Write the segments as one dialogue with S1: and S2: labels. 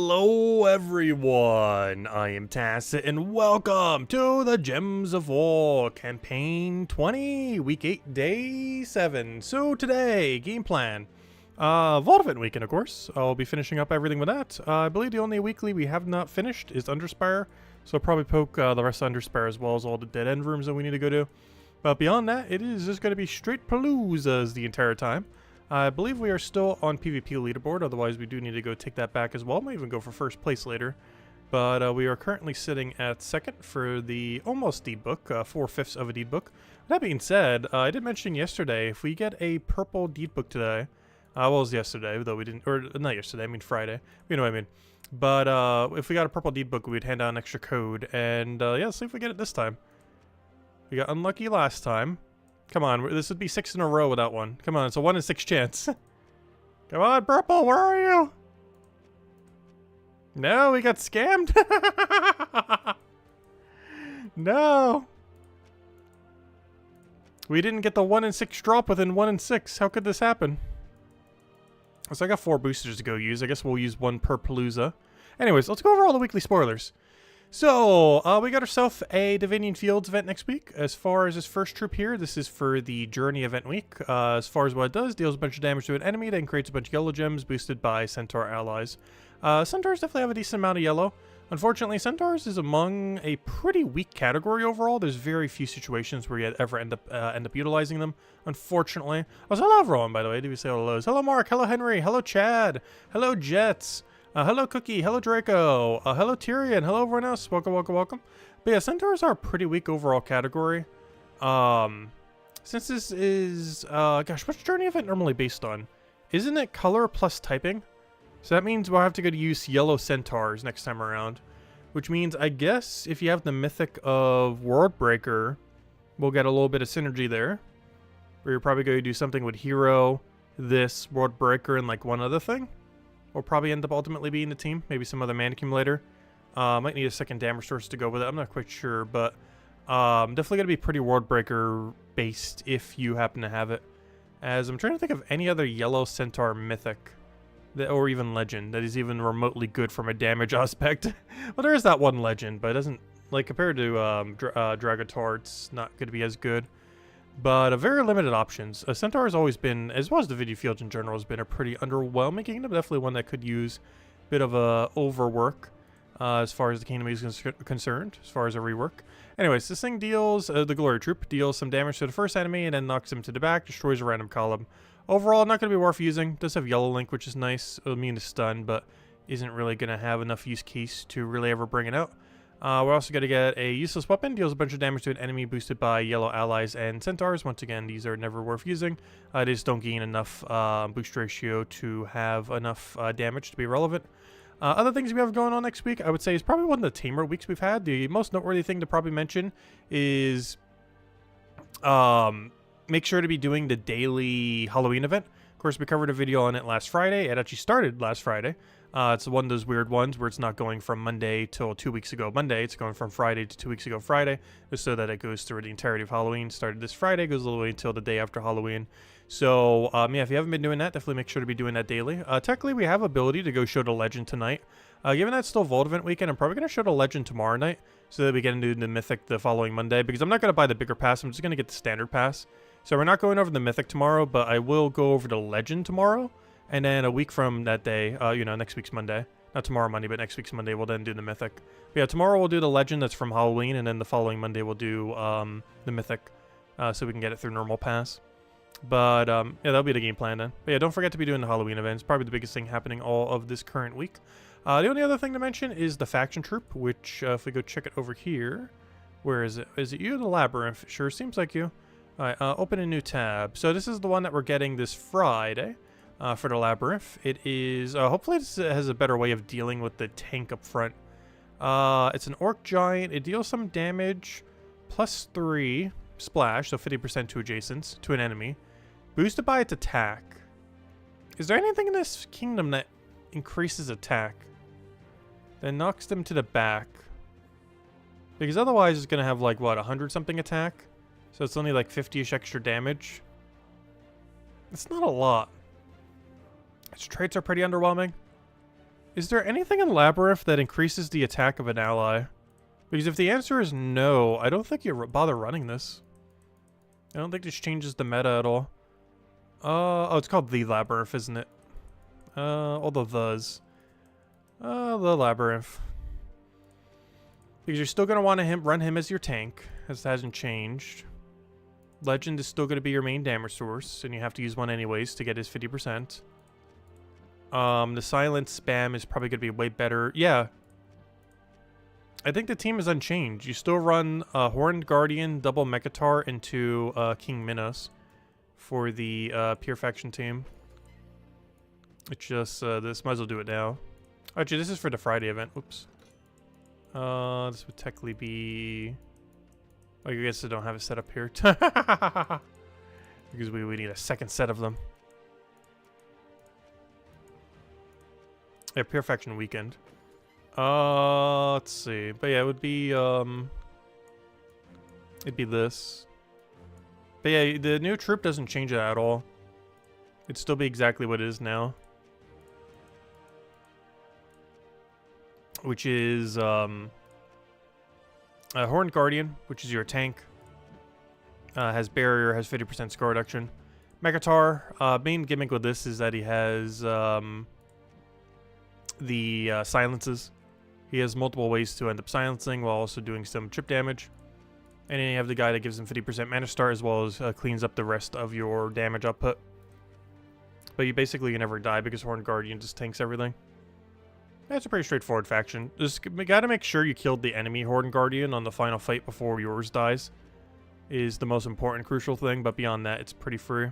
S1: Hello everyone, I am Tacit and welcome to the Gems of War Campaign 20, Week 8, Day 7. So today, game plan. Vault Event Weekend, of course. I'll be finishing up everything with that. I believe the only weekly we have not finished is Underspire, so I'll probably poke the rest of Underspire as well as all the dead end rooms that we need to go to. But beyond that, it is just going to be straight paloozas the entire time. I believe we are still on PvP leaderboard, otherwise we do need to go take that back as well. Might even go for first place later. But we are currently sitting at second for the almost deed book, 4/5 of a deed book. That being said, I did mention yesterday, if we get a purple deed book today, well, it was yesterday, though we didn't, or not yesterday, I mean Friday, you know what I mean. But if we got a purple deed book, we'd hand out an extra code, and yeah, let's see if we get it this time. We got unlucky last time. Come on, this would be 6 in a row without one. Come on, it's a 1 in 6 chance. Come on, purple, where are you? No, we got scammed. No. We didn't get the 1 in 6 drop within 1 in 6. How could this happen? So I got 4 boosters to go use. I guess we'll use 1 per Palooza. Anyways, let's go over all the weekly spoilers. So, we got ourselves a Divinian Fields event next week. As far as this first troop here, this is for the Journey event week. As far as what it does, deals a bunch of damage to an enemy, then creates a bunch of yellow gems boosted by Centaur allies. Centaurs definitely have a decent amount of yellow. Unfortunately, Centaurs is among a pretty weak category overall. There's very few situations where you ever end up utilizing them, unfortunately. Oh, so hello everyone, by the way. Did we say hellos? Hello Mark, hello Henry, hello Chad, hello Jets. Hello Cookie, hello Draco, hello Tyrion, hello everyone else, welcome, welcome, welcome. But yeah, Centaurs are a pretty weak overall category. Since this is, gosh, what's Journey event normally based on? Isn't it color plus typing? So that means we'll have to go to use yellow Centaurs next time around. Which means, I guess, if you have the mythic of Worldbreaker, we'll get a little bit of synergy there. Where you're probably going to do something with Hero, this, Worldbreaker, and like one other thing. Will probably end up ultimately being the team. Maybe some other mana accumulator. Might need a second damage source to go with it. I'm not quite sure, but definitely going to be pretty Worldbreaker based if you happen to have it. As I'm trying to think of any other yellow Centaur mythic, that, or even legend, that is even remotely good from a damage aspect. Well, there is that one legend, but it doesn't, like, compared to Dragator, it's not going to be as good. But very limited options. Centaur has always been, as well as the Divinian Fields in general, has been a pretty underwhelming kingdom. Definitely one that could use a bit of a overwork as far as the kingdom is concerned, as far as a rework. Anyways, this thing deals, the Glory Troop, deals some damage to the first enemy and then knocks him to the back, destroys a random column. Overall, not going to be worth using. Does have Yellow Link, which is nice. It'll mean to stun, but isn't really going to have enough use case to really ever bring it out. We're also going to get a useless weapon, deals a bunch of damage to an enemy boosted by yellow allies and centaurs. Once again, these are never worth using. They just don't gain enough boost ratio to have enough damage to be relevant. Other things we have going on next week, I would say, is probably one of the tamer weeks we've had. The most noteworthy thing to probably mention is make sure to be doing the daily Halloween event. Of course, we covered a video on it last Friday. It actually started last Friday. It's one of those weird ones where it's not going from Monday till 2 weeks ago Monday. It's going from Friday to 2 weeks ago Friday, just so that it goes through the entirety of Halloween. Started this Friday, goes all the way until the day after Halloween. So, yeah, if you haven't been doing that, definitely make sure to be doing that daily. Technically, we have ability to go show the Legend tonight. Given that it's still Vault Event weekend, I'm probably going to show the Legend tomorrow night, so that we get into the Mythic the following Monday, because I'm not going to buy the bigger pass. I'm just going to get the Standard Pass. So we're not going over the Mythic tomorrow, but I will go over the Legend tomorrow. And then a week from that day, you know, next week's Monday. Not tomorrow Monday, but next week's Monday, we'll then do the Mythic. But yeah, tomorrow we'll do the Legend that's from Halloween, and then the following Monday we'll do the Mythic, so we can get it through normal pass. But, yeah, that'll be the game plan then. But yeah, don't forget to be doing the Halloween events. Probably the biggest thing happening all of this current week. The only other thing to mention is the Faction Troop, which, if we go check it over here, where is it? Is it you, the Labyrinth? Sure seems like you. Alright, open a new tab. So this is the one that we're getting this Friday. For the Labyrinth. It is, hopefully this has a better way of dealing with the tank up front. It's an Orc Giant. It deals some damage, +3 splash, so 50% to adjacents, to an enemy. Boosted by its attack. Is there anything in this kingdom that increases attack? Then knocks them to the back. Because otherwise it's going to have like, what, 100-something attack? So it's only like 50-ish extra damage. It's not a lot. Its traits are pretty underwhelming. Is there anything in Labyrinth that increases the attack of an ally? Because if the answer is no, I don't think you bother running this. I don't think this changes the meta at all. Oh, it's called the Labyrinth, isn't it? All the thes. The Labyrinth. Because you're still going to want to run him as your tank, as it hasn't changed. Legend is still going to be your main damage source, and you have to use one anyways to get his 50%. The silent spam is probably going to be way better. Yeah. I think the team is unchanged. You still run Horned Guardian, double Mekatar into King Minos for the Pure Faction team. It's just, this might as well do it now. Actually, this is for the Friday event. Oops. This would technically be... I guess I don't have it set up here. Because we need a second set of them. Yeah, Pure Faction weekend. Let's see. But yeah, it would be, it'd be this. But yeah, the new troop doesn't change it at all. It'd still be exactly what it is now. Which is, Horned Guardian, which is your tank. Has barrier, has 50% score reduction. Mekatar, main gimmick with this is that he has, the silences. He has multiple ways to end up silencing while also doing some chip damage. And then you have the guy that gives him 50% mana start as well as cleans up the rest of your damage output. But you basically never die because Horned Guardian just tanks everything. That's a pretty straightforward faction. Just gotta make sure you killed the enemy Horned Guardian on the final fight before yours dies. Is the most important crucial thing, but beyond that, it's pretty free.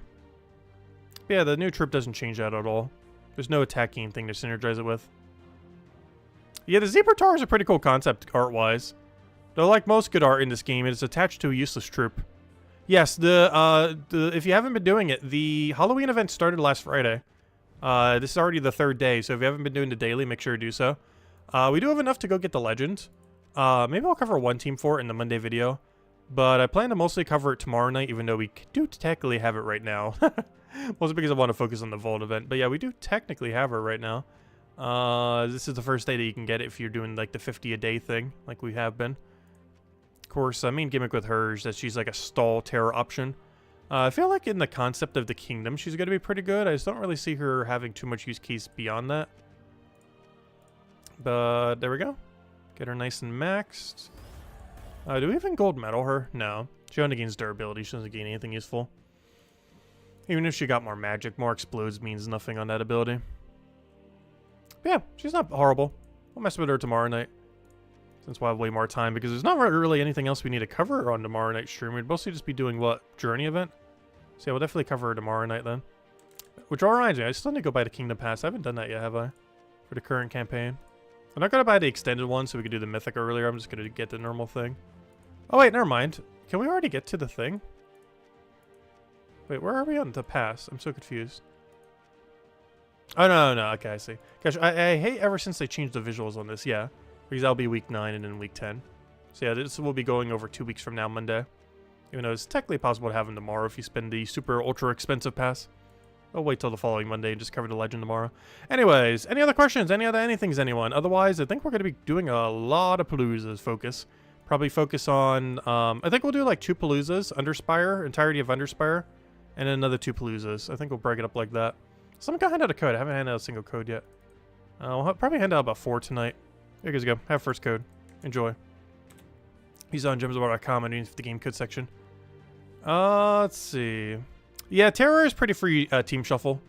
S1: But yeah, the new troop doesn't change that at all. There's no attacking thing to synergize it with. Yeah, the Zebratar is a pretty cool concept art-wise. Though like most good art in this game, it is attached to a useless troop. Yes, if you haven't been doing it, the Halloween event started last Friday. This is already the 3rd day, so if you haven't been doing the daily, make sure to do so. We do have enough to go get the legend. Maybe I'll cover one team for it in the Monday video. But I plan to mostly cover it tomorrow night, even though we do technically have it right now. Mostly because I want to focus on the Vault event. But yeah, we do technically have her right now. This is the first day that you can get it if you're doing like the 50 a day thing, like we have been. Of course, main gimmick with her is that she's like a stall terror option. I feel like in the concept of the kingdom, she's going to be pretty good. I just don't really see her having too much use case beyond that. But there we go. Get her nice and maxed. Do we even gold medal her? No. She only gains durability. She doesn't gain anything useful. Even if she got more magic, more explodes means nothing on that ability. But yeah, she's not horrible. We'll mess with her tomorrow night. Since we'll have way more time, because there's not really anything else we need to cover on tomorrow night's stream. We'd mostly just be doing, what, Journey event? So yeah, we'll definitely cover her tomorrow night then. Which all reminds me, I still need to go buy the Kingdom Pass. I haven't done that yet, have I? For the current campaign. I'm not going to buy the extended one so we could do the Mythic earlier. I'm just going to get the normal thing. Oh wait, never mind. Can we already get to the thing? Wait, where are we on the pass? I'm so confused. Oh, no. Okay, I see. Gosh, I hate ever since they changed the visuals on this, yeah. Because that'll be week 9 and then week 10. So yeah, this will be going over 2 weeks from now, Monday. Even though it's technically possible to have them tomorrow if you spend the super ultra expensive pass. I'll wait till the following Monday and just cover the legend tomorrow. Anyways, any other questions? Any other anythings, anyone? Otherwise, I think we're going to be doing a lot of Paloozas focus. Probably focus on, I think we'll do like 2 Paloozas, Underspire, entirety of Underspire, and then another 2 Paloozas. I think we'll break it up like that. Someone got hand out a code. I haven't handed out a single code yet. We'll probably hand out about 4 tonight. Here you guys go. Have first code. Enjoy. He's on gemsbar.com underneath the game code section. Let's see. Yeah, Terror is pretty free team shuffle.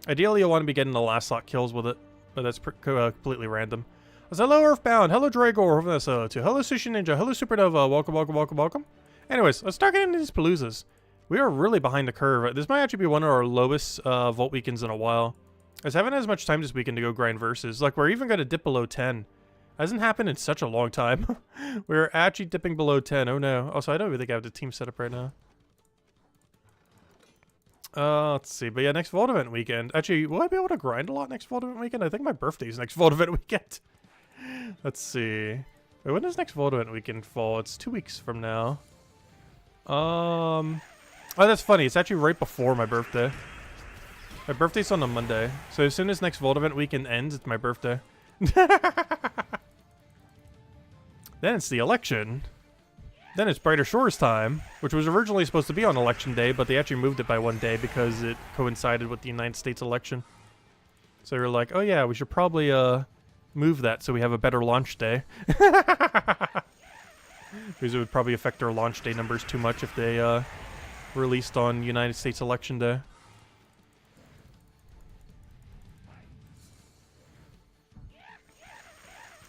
S1: Ideally, you'll want to be getting the last slot kills with it, but that's completely random. Hello, Earthbound. Hello, Dragor. Hello, Sushi Ninja. Hello, Supernova. Welcome. Anyways, let's start getting into these Paloozas. We are really behind the curve. This might actually be one of our lowest Vault weekends in a while. I just haven't had as much time this weekend to go grind versus. Like, we're even going to dip below 10. Hasn't happened in such a long time. We're actually dipping below 10. Oh, no. Also, I don't even think I have the team set up right now. Let's see. But yeah, next Vault event weekend. Actually, will I be able to grind a lot next Vault event weekend? I think my birthday's next Vault event weekend. Let's see. Wait, when does next Vault event weekend fall? It's 2 weeks from now. Oh, that's funny. It's actually right before my birthday. My birthday's on a Monday, so as soon as next Vault event weekend ends, it's my birthday. Then it's the election. Then it's Brighter Shores time, which was originally supposed to be on election day, but they actually moved it by 1 day because it coincided with the United States election. So they were like, oh yeah, we should probably move that so we have a better launch day. Because it would probably affect our launch day numbers too much if they released on United States election day.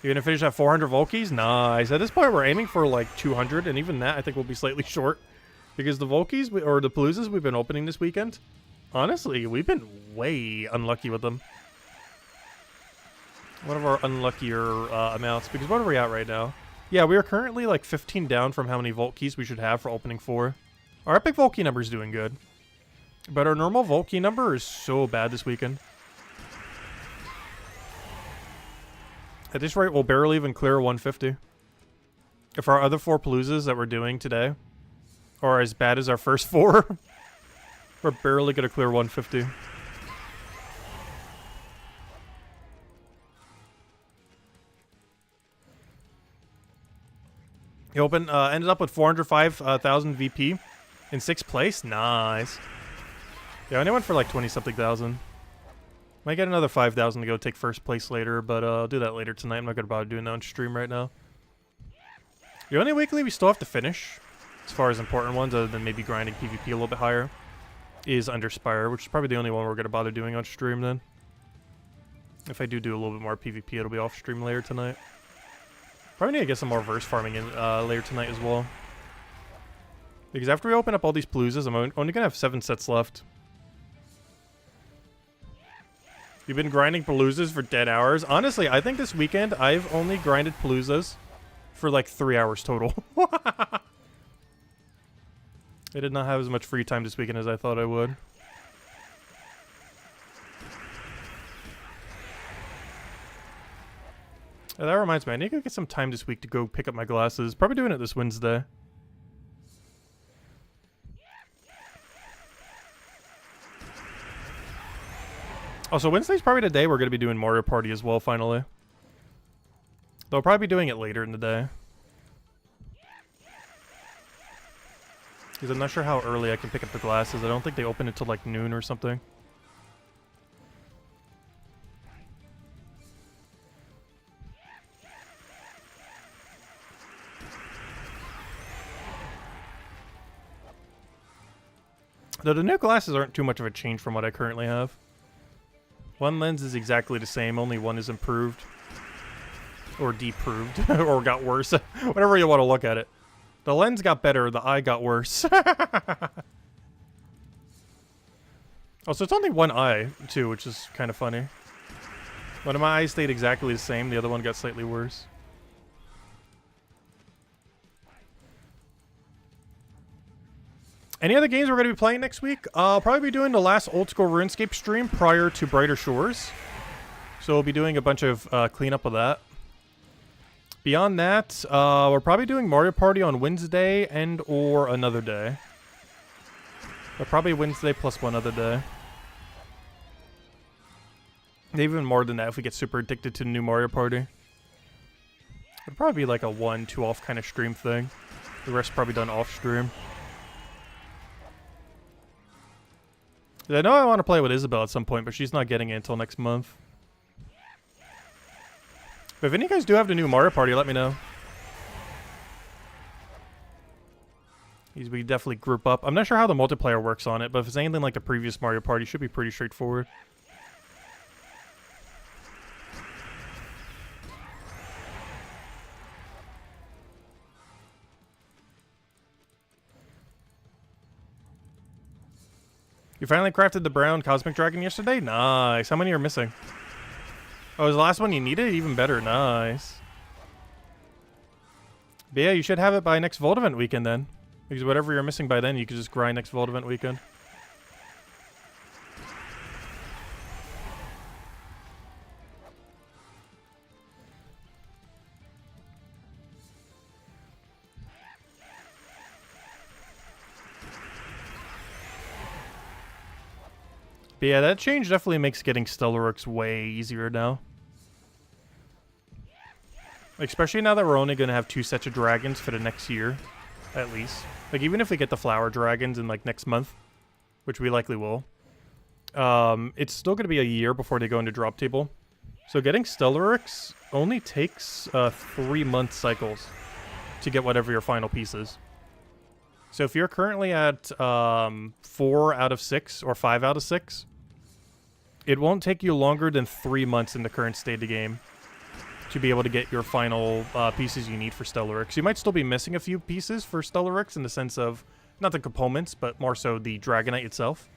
S1: You're gonna finish at 400 Volkies? Nice. At this point, we're aiming for like 200, and even that I think will be slightly short. Because the Volkies, or the Paloozas we've been opening this weekend, honestly, we've been way unlucky with them. One of our unluckier amounts, because what are we at right now? Yeah, we are currently like 15 down from how many Volt keys we should have for opening 4. Our epic Volt key number is doing good. But our normal Volt key number is so bad this weekend. At this rate, we'll barely even clear 150. If our other 4 Paloozas that we're doing today are as bad as our first 4, we're barely going to clear 150. You ended up with 405,000 VP in 6th place. Nice. Yeah, I only went for like 20-something thousand. Might get another 5,000 to go take 1st place later, but I'll do that later tonight. I'm not going to bother doing that on stream right now. The only weekly we still have to finish, as far as important ones, other than maybe grinding PvP a little bit higher, is Underspire, which is probably the only one we're going to bother doing on stream then. If I do a little bit more PvP, it'll be off stream later tonight. Probably need to get some more verse farming in later tonight as well. Because after we open up all these Paloozas, I'm only going to have 7 sets left. You've been grinding Paloozas for dead hours. Honestly, I think this weekend I've only grinded Paloozas for like 3 hours total. I did not have as much free time this weekend as I thought I would. Yeah, that reminds me, I need to get some time this week to go pick up my glasses. Probably doing it this Wednesday. Also, Wednesday's probably the day we're going to be doing Mario Party as well, finally. They'll probably be doing it later in the day. Because I'm not sure how early I can pick up the glasses. I don't think they open until like noon or something. Though the new glasses aren't too much of a change from what I currently have. One lens is exactly the same, only one is improved. Or deproved, or got worse. Whatever you want to look at it. The lens got better, the eye got worse. Oh, so it's only one eye, too, which is kind of funny. One of my eyes stayed exactly the same, the other one got slightly worse. Any other games we're going to be playing next week? I'll probably be doing the last Old School RuneScape stream prior to Brighter Shores. So we'll be doing a bunch of cleanup of that. Beyond that, we're probably doing Mario Party on Wednesday and or another day. But probably Wednesday plus one other day. Even more than that if we get super addicted to new Mario Party. It'd probably be like a 1-2 off kind of stream thing. The rest probably done off stream. I know I want to play with Isabelle at some point, but she's not getting it until next month. But if any of you guys do have the new Mario Party, let me know. We definitely group up. I'm not sure how the multiplayer works on it, but if it's anything like the previous Mario Party, it should be pretty straightforward. You finally crafted the brown Cosmic Dragon yesterday? Nice. How many are missing? Oh, is the last one you needed? Even better. Nice. But yeah, you should have it by next Vault Event weekend then. Because whatever you're missing by then, you can just grind next Vault Event weekend. But yeah, that change definitely makes getting Stellaryx way easier now. Especially now that we're only going to have 2 sets of dragons for the next year, at least. Like, even if we get the flower dragons in, like, next month, which we likely will, it's still going to be a year before they go into drop table. So getting Stellaryx only takes 3-month cycles to get whatever your final piece is. So if you're currently at 4 out of 6 or 5 out of 6, it won't take you longer than 3 months in the current state of the game to be able to get your final pieces you need for Stellaryx. You might still be missing a few pieces for Stellaryx in the sense of, not the components, but more so the Dragonite itself.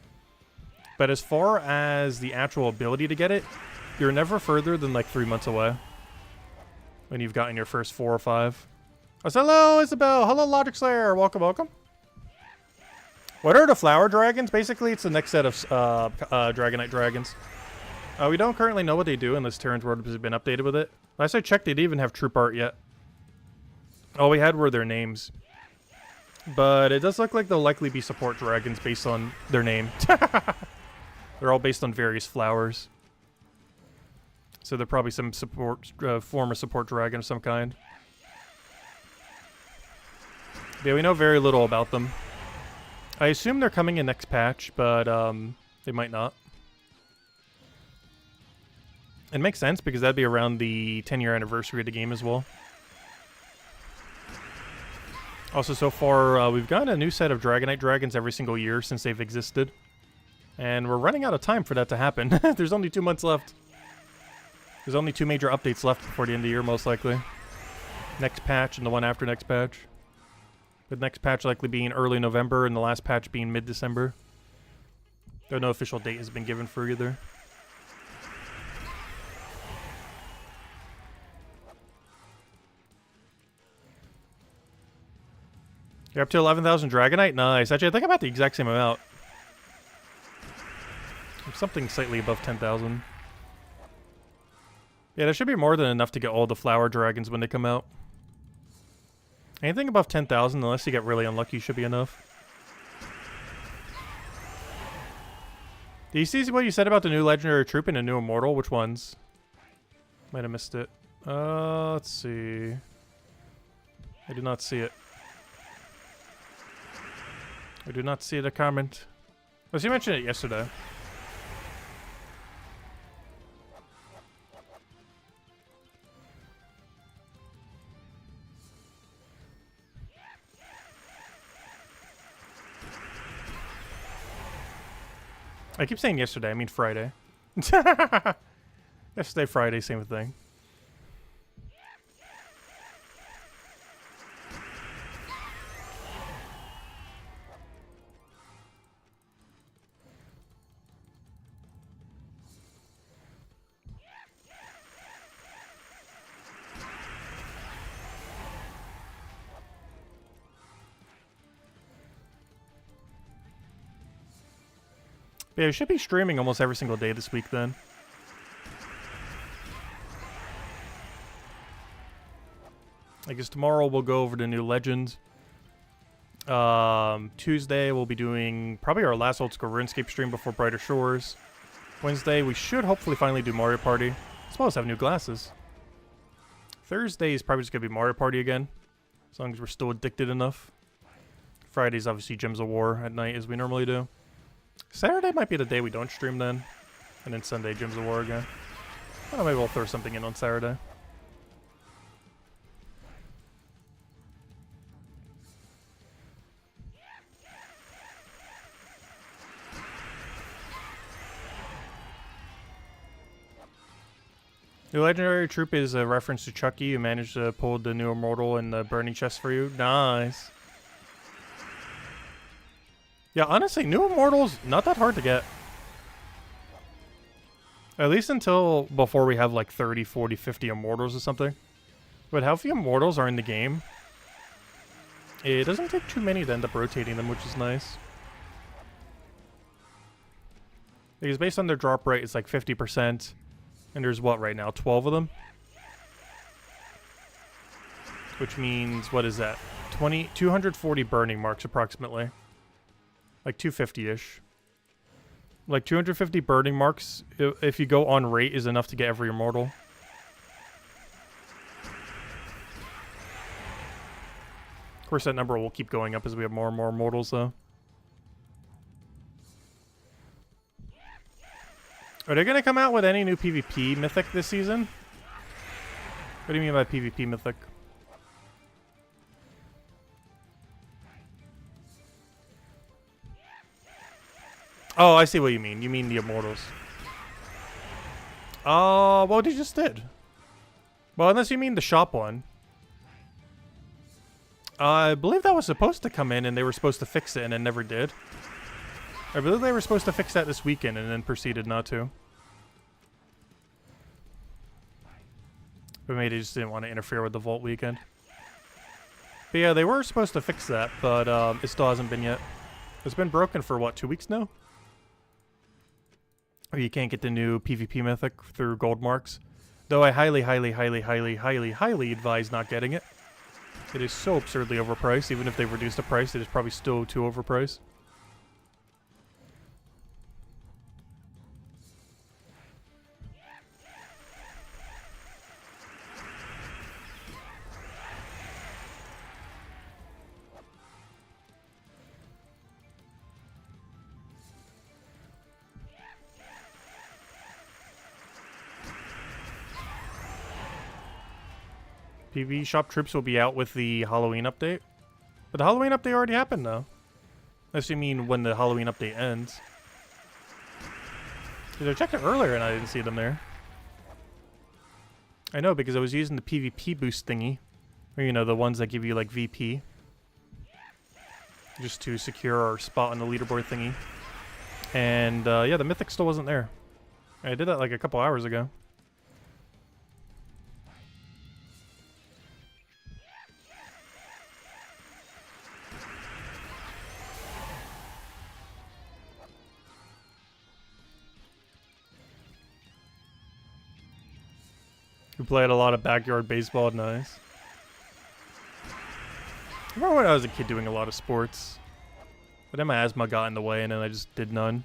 S1: But as far as the actual ability to get it, you're never further than like 3 months away when you've gotten your first 4 or 5. Oh, hello, Isabel. Hello, Logic Slayer. Welcome, welcome. What are the flower dragons? Basically, it's the next set of Dragonite dragons. We don't currently know what they do unless Terran's World has been updated with it. Last I checked, they didn't even have troop art yet. All we had were their names. But it does look like they'll likely be support dragons based on their name. They're all based on various flowers. So they're probably some support, former support dragon of some kind. Yeah, we know very little about them. I assume they're coming in next patch, but they might not. It makes sense because that'd be around the 10-year anniversary of the game as well. Also, so far, we've gotten a new set of Dragonite dragons every single year since they've existed. And we're running out of time for that to happen. There's only 2 months left. There's only 2 major updates left before the end of the year, most likely. Next patch and the one after next patch. The next patch likely being early November and the last patch being mid-December. Though no official date has been given for either. You're up to 11,000 Dragonite? Nice. Actually, I think I'm at the exact same amount. Something slightly above 10,000. Yeah, there should be more than enough to get all the flower dragons when they come out. Anything above 10,000, unless you get really unlucky, should be enough. Do you see what you said about the new legendary troop and the new immortal? Which ones? Might have missed it. Let's see. I did not see it. I did not see the comment. Oh, so you mentioned it yesterday. I keep saying yesterday, I mean Friday. Yesterday, Friday, same thing. Yeah, we should be streaming almost every single day this week then. I guess tomorrow we'll go over the new Legends. Tuesday we'll be doing probably our last old school RuneScape stream before Brighter Shores. Wednesday we should hopefully finally do Mario Party. As well as have new glasses. Thursday is probably just going to be Mario Party again. As long as we're still addicted enough. Friday's obviously Gems of War at night as we normally do. Saturday might be the day we don't stream then. And then Sunday, Gems of War again. I don't know, maybe we'll throw something in on Saturday. The legendary troop is a reference to Chucky, who managed to pull the new immortal and the burning chest for you. Nice. Yeah, honestly, new immortals, not that hard to get. At least until before we have like 30, 40, 50 immortals or something. But how few immortals are in the game? It doesn't take too many to end up rotating them, which is nice. Because based on their drop rate, it's like 50%. And there's what right now? 12 of them? Which means, what is that? 240 burning marks approximately. Like 250-ish. Like 250 burning marks, if you go on rate, is enough to get every immortal. Of course, that number will keep going up as we have more and more immortals, though. Are they going to come out with any new PvP mythic this season? What do you mean by PvP mythic? Oh, I see what you mean. You mean the immortals. Well, they just did. Well, unless you mean the shop one. I believe that was supposed to come in and they were supposed to fix it and it never did. I believe they were supposed to fix that this weekend and then proceeded not to. But maybe they just didn't want to interfere with the Vault weekend. But yeah, they were supposed to fix that, but it still hasn't been yet. It's been broken for, what, 2 weeks now? Or you can't get the new PvP mythic through gold marks. Though I highly advise not getting it. It is so absurdly overpriced. Even if they've reduced the price, it is probably still too overpriced. PvE shop troops will be out with the Halloween update. But the Halloween update already happened, though. Unless you mean when the Halloween update ends. Because I checked it earlier and I didn't see them there. I know, because I was using the PvP boost thingy. Or, you know, the ones that give you, like, VP. Just to secure our spot on the leaderboard thingy. And, yeah, the mythic still wasn't there. I did that, like, a couple hours ago. We played a lot of backyard baseball, nice. I remember when I was a kid doing a lot of sports. But then my asthma got in the way and then I just did none.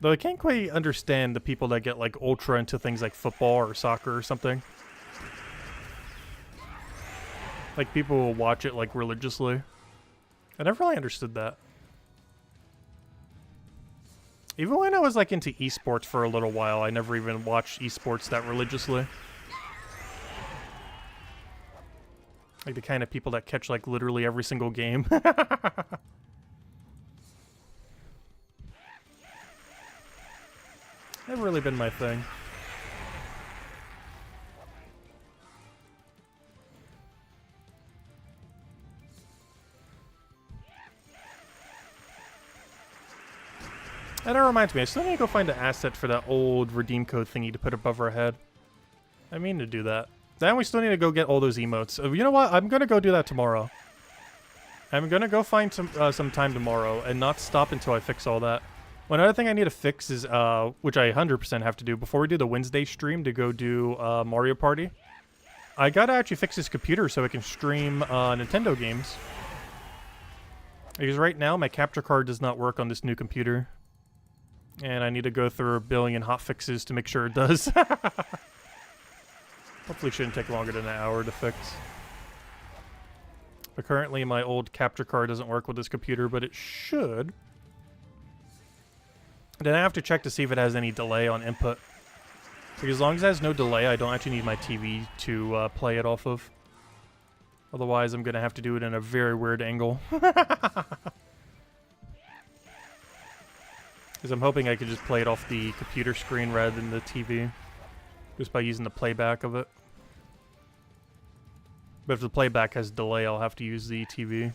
S1: Though I can't quite understand the people that get like ultra into things like football or soccer or something. Like, people will watch it, like, religiously. I never really understood that. Even when I was, like, into esports for a little while, I never even watched esports that religiously. Like, the kind of people that catch, like, literally every single game. Never really been my thing. And that reminds me, I still need to go find an asset for that old redeem code thingy to put above our head. I mean to do that. Then we still need to go get all those emotes. You know what? I'm gonna go do that tomorrow. I'm gonna go find some time tomorrow and not stop until I fix all that. One other thing I need to fix is, which I 100% have to do before we do the Wednesday stream to go do Mario Party. I gotta actually fix this computer so I can stream Nintendo games. Because right now my capture card does not work on this new computer. And I need to go through a billion hotfixes to make sure it does. Hopefully it shouldn't take longer than an hour to fix. But currently my old capture card doesn't work with this computer, but it should. Then I have to check to see if it has any delay on input. Because as long as it has no delay, I don't actually need my TV to play it off of. Otherwise, I'm going to have to do it in a very weird angle. Because I'm hoping I could just play it off the computer screen rather than the TV. Just by using the playback of it. But if the playback has delay, I'll have to use the TV.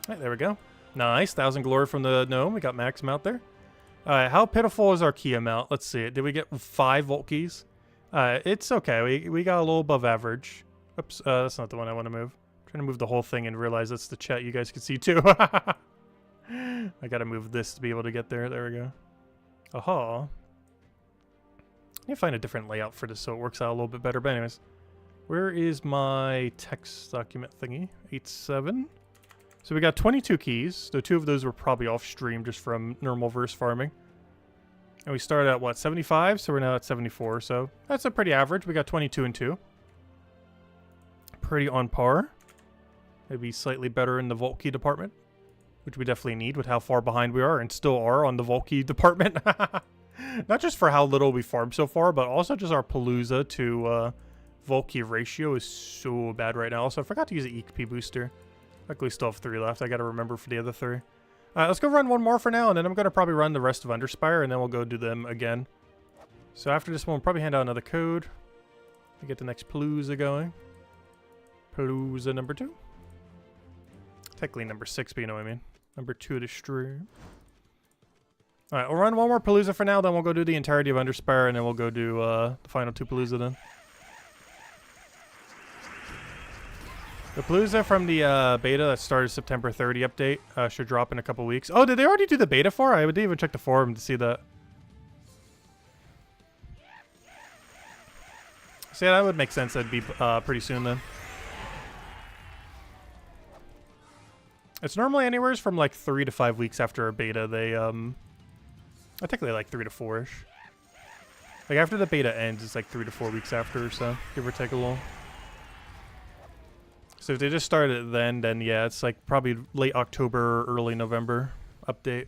S1: Alright, there we go. Nice. 1,000 glory from the gnome. We got Maxim out there. Alright, how pitiful is our key amount? Let's see. Did we get 5 vault keys? It's okay. We got a little above average. Oops, that's not the one I want to move. Trying to move the whole thing and realize that's the chat you guys can see too. I gotta move this to be able to get there. There we go. Aha. I need to find a different layout for this so it works out a little bit better. But anyways, where is my text document thingy? 8.7. So we got 22 keys. So 2 of those were probably off stream just from normal verse farming. And we started at what, 75? So we're now at 74. So that's a pretty average. We got 22 and 2. Pretty on par. Maybe slightly better in the vault key department, which we definitely need with how far behind we are and still are on the vault key department. Not just for how little we farmed so far, but also just our Palooza to vault key ratio is so bad right now. Also, I forgot to use the EXP booster. Luckily, still have 3 left. I got to remember for the other 3. Let's go run one more for now, and then I'm going to probably run the rest of Underspire, and then we'll go do them again. So after this one, we'll probably hand out another code to get the next Palooza going. Palooza number 2. Technically number 6, but you know what I mean. Number 2 of the stream. Alright, we'll run one more Palooza for now, then we'll go do the entirety of Underspire, and then we'll go do the final 2 Palooza then. The Palooza from the beta that started September 30 update should drop in a couple weeks. Oh, did they already do the beta for? I didn't even check the forum to see that. So yeah, that would make sense. That'd be pretty soon then. It's normally anywhere from like 3 to 5 weeks after a beta. They technically like 3 to 4-ish. Like after the beta ends, it's like 3 to 4 weeks after or so, give or take a little. So if they just started it then yeah, it's like probably late October, early November update.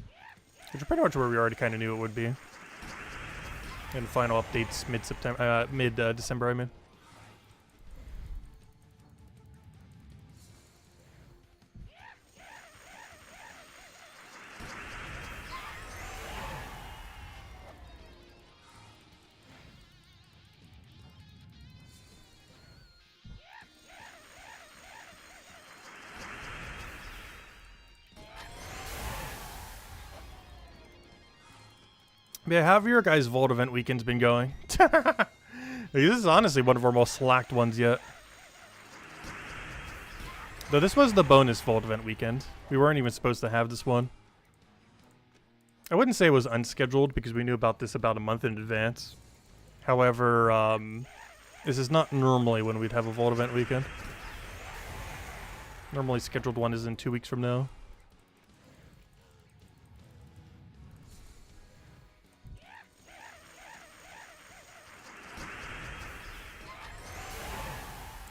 S1: Which is pretty much where we already kind of knew it would be. And final updates mid-September, mid-December, I mean. Yeah, how have your guys' Vault event weekends been going? This is honestly one of our most slacked ones yet. Though this was the bonus Vault event weekend. We weren't even supposed to have this one. I wouldn't say it was unscheduled because we knew about this about a month in advance. However, this is not normally when we'd have a Vault event weekend. Normally scheduled one is in 2 weeks from now.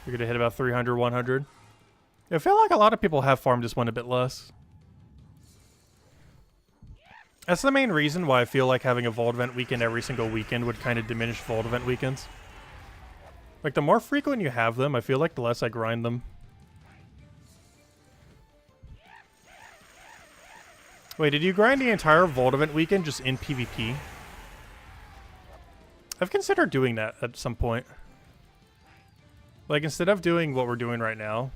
S1: You're gonna hit about 300, 100. I feel like a lot of people have farmed this one a bit less. That's the main reason why I feel like having a Vault event weekend every single weekend would kind of diminish Vault event weekends. Like, the more frequent you have them, I feel like the less I grind them. Wait, did you grind the entire Vault event weekend just in PvP? I've considered doing that at some point. Like, instead of doing what we're doing right now,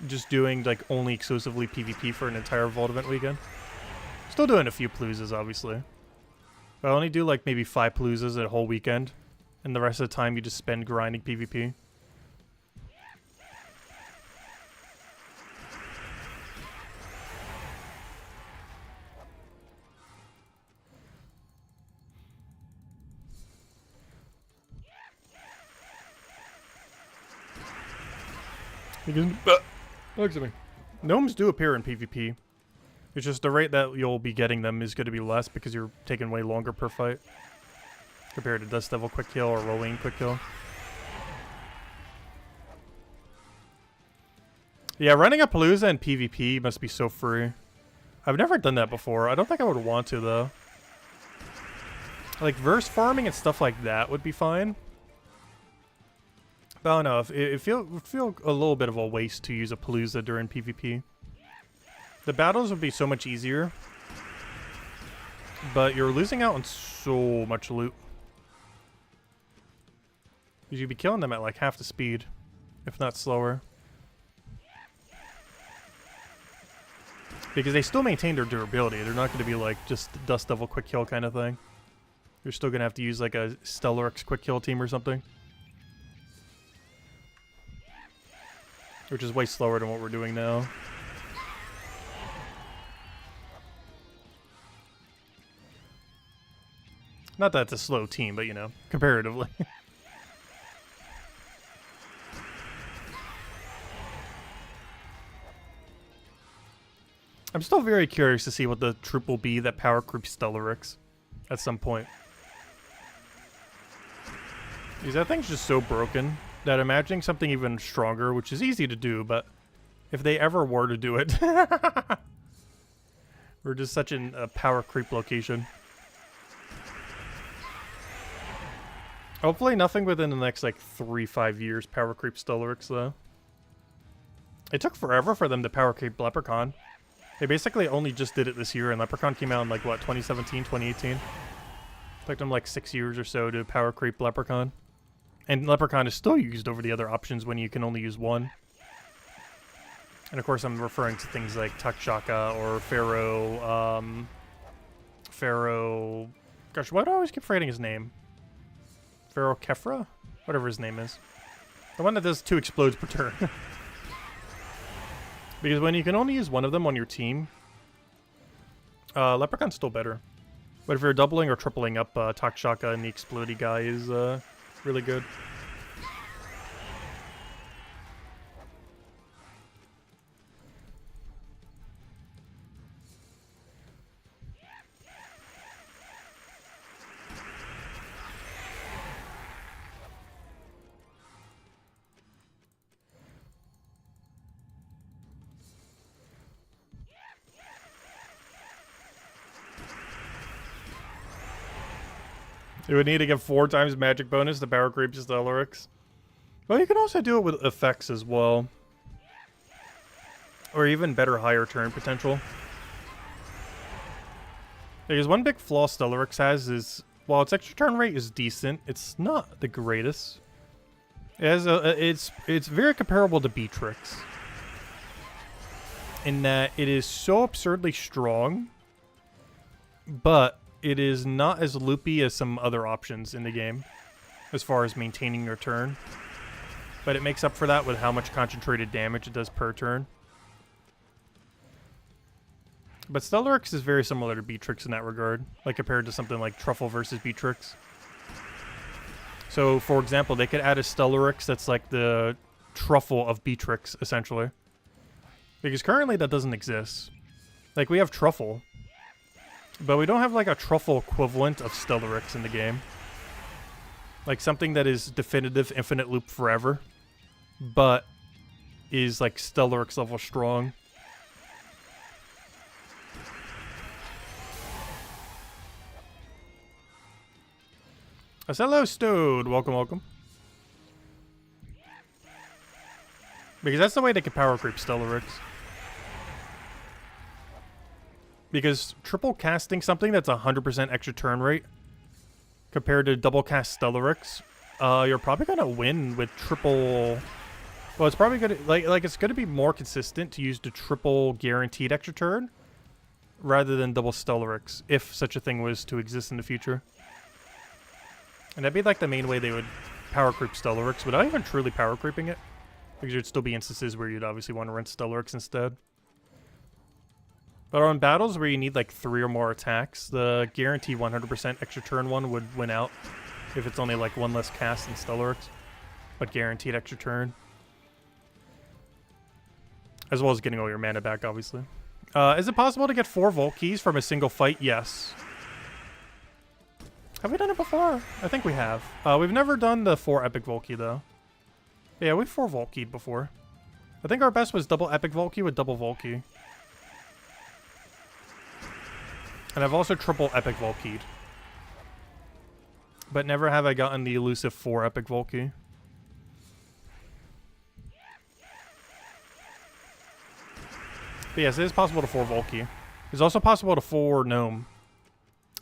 S1: just doing, like, only exclusively PvP for an entire Vault event weekend. Still doing a few Paloozas, obviously. But I only do, like, maybe 5 Paloozas a whole weekend. And the rest of the time you just spend grinding PvP. Looks at me. Gnomes do appear in PvP. It's just the rate that you'll be getting them is going to be less because you're taking way longer per fight. Compared to Dust Devil Quick Kill or Rolling Quick Kill. Yeah, running a Palooza in PvP must be so free. I've never done that before. I don't think I would want to, though. Like, verse farming and stuff like that would be fine. But I don't know, it feel a little bit of a waste to use a Palooza during PvP. The battles would be so much easier, but you're losing out on so much loot. You'd be killing them at like half the speed, if not slower. Because they still maintain their durability. They're not going to be like just Dust Devil Quick Kill kind of thing. You're still going to have to use like a Stellarex Quick Kill team or something. Which is way slower than what we're doing now. Not that it's a slow team, but, you know, comparatively. I'm still very curious to see what the troop will be that power creeps Stellaryx at some point. Because that thing's just so broken that imagining something even stronger, which is easy to do, but if they ever were to do it, we're just such a power creep location. Hopefully nothing within the next, like, 3-5 years power creep Stellaryx, though. It took forever for them to power creep Leprechaun. They basically only just did it this year, and Leprechaun came out in, like, what, 2017, 2018? It took them, like, 6 years or so to power creep Leprechaun. And Leprechaun is still used over the other options when you can only use one. And, of course, I'm referring to things like Takshaka or Pharaoh, Pharaoh... Gosh, why do I always keep forgetting his name? Pharaoh Kefra? Whatever his name is. The one that does 2 explodes per turn. Because when you can only use one of them on your team, Leprechaun's still better. But if you're doubling or tripling up, Takshaka and the explodey guy is really good. You would need to give 4 times magic bonus to power creep Stellaryx. Well, you can also do it with effects as well. Or even better, higher turn potential. Because one big flaw Stellaryx has is, while its extra turn rate is decent, it's not the greatest. It has it's very comparable to Beatrix. In that it is so absurdly strong, but it is not as loopy as some other options in the game as far as maintaining your turn. But it makes up for that with how much concentrated damage it does per turn. But Stellaryx is very similar to Beatrix in that regard, like compared to something like Truffle versus Beatrix. So, for example, they could add a Stellaryx that's like the Truffle of Beatrix, essentially. Because currently that doesn't exist. Like, we have Truffle, but we don't have, like, a Truffle equivalent of Stellaryx in the game. Like, something that is definitive infinite loop forever, but is, like, Stellaryx level strong. Hello, Stode. Welcome, welcome. Because that's the way they can power creep Stellaryx. Because triple casting something that's 100% extra turn rate compared to double cast Stellaryx, you're probably gonna win with triple. Well, it's probably gonna like it's gonna be more consistent to use the triple guaranteed extra turn rather than double Stellaryx, if such a thing was to exist in the future. And that'd be like the main way they would power creep Stellaryx without even truly power creeping it, because there'd still be instances where you'd obviously want to run Stellaryx instead. But on battles where you need like 3 or more attacks, the guaranteed 100% extra turn one would win out if it's only like 1 less cast than Stellaryx, but guaranteed extra turn. As well as getting all your mana back, obviously. Is it possible to get 4 Vault Keys from a single fight? Yes. Have we done it before? I think we have. We've never done the 4 Epic Vault Key, though. Yeah, we've 4 Vault Keyed before. I think our best was double Epic Vault Key with double Vault Key. And I've also triple Epic Vault Keyed. But never have I gotten the elusive 4 Epic Vault Key. But yes, it is possible to 4 Vault Key. It's also possible to 4 Gnome.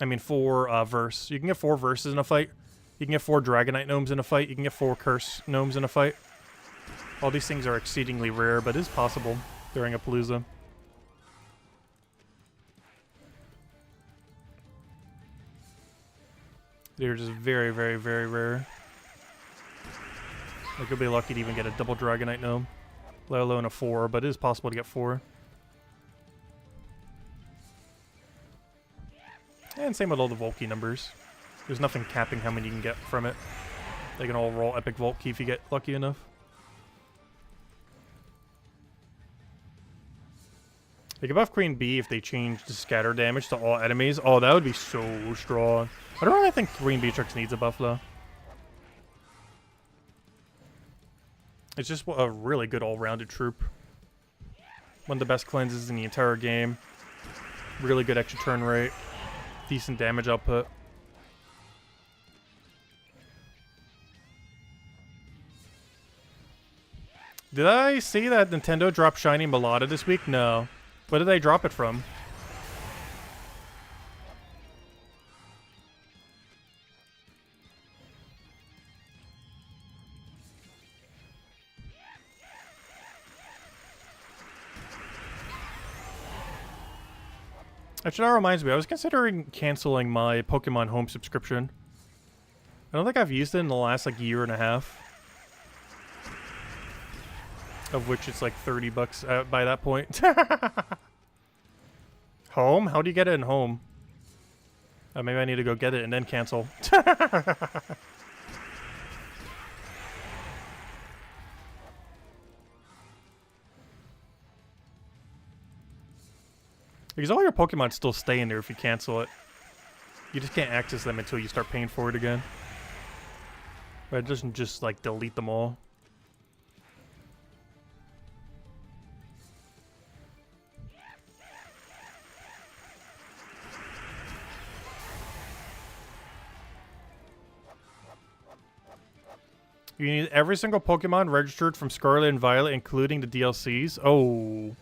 S1: I mean 4 Verse. You can get 4 Verses in a fight. You can get 4 Dragonite Gnomes in a fight. You can get 4 Curse Gnomes in a fight. All these things are exceedingly rare, but it is possible during a Palooza. They're just very, very, very rare. Like, you'll be lucky to even get a double Dragonite Gnome, let alone a 4, but it is possible to get 4. And same with all the Volkey numbers. There's nothing capping how many you can get from it. They can all roll Epic Vault Key if you get lucky enough. They can buff Queen Bee if they change the scatter damage to all enemies. Oh, that would be so strong. I don't really think Queen Beatrix needs a buff, though. It's just a really good all-rounded troop. One of the best cleanses in the entire game. Really good extra turn rate. Decent damage output. Did I see that Nintendo dropped Shiny Melada this week? No. What did they drop it from? Actually, that reminds me. I was considering canceling my Pokemon Home subscription. I don't think I've used it in the last, like, year and a half. Of which it's like 30 bucks by that point. Home? How do you get it in Home? Maybe I need to go get it and then cancel. Because all your Pokemon still stay in there if you cancel it. You just can't access them until you start paying for it again. But it doesn't just, like, delete them all. You need every single Pokemon registered from Scarlet and Violet, including the DLCs. Oh.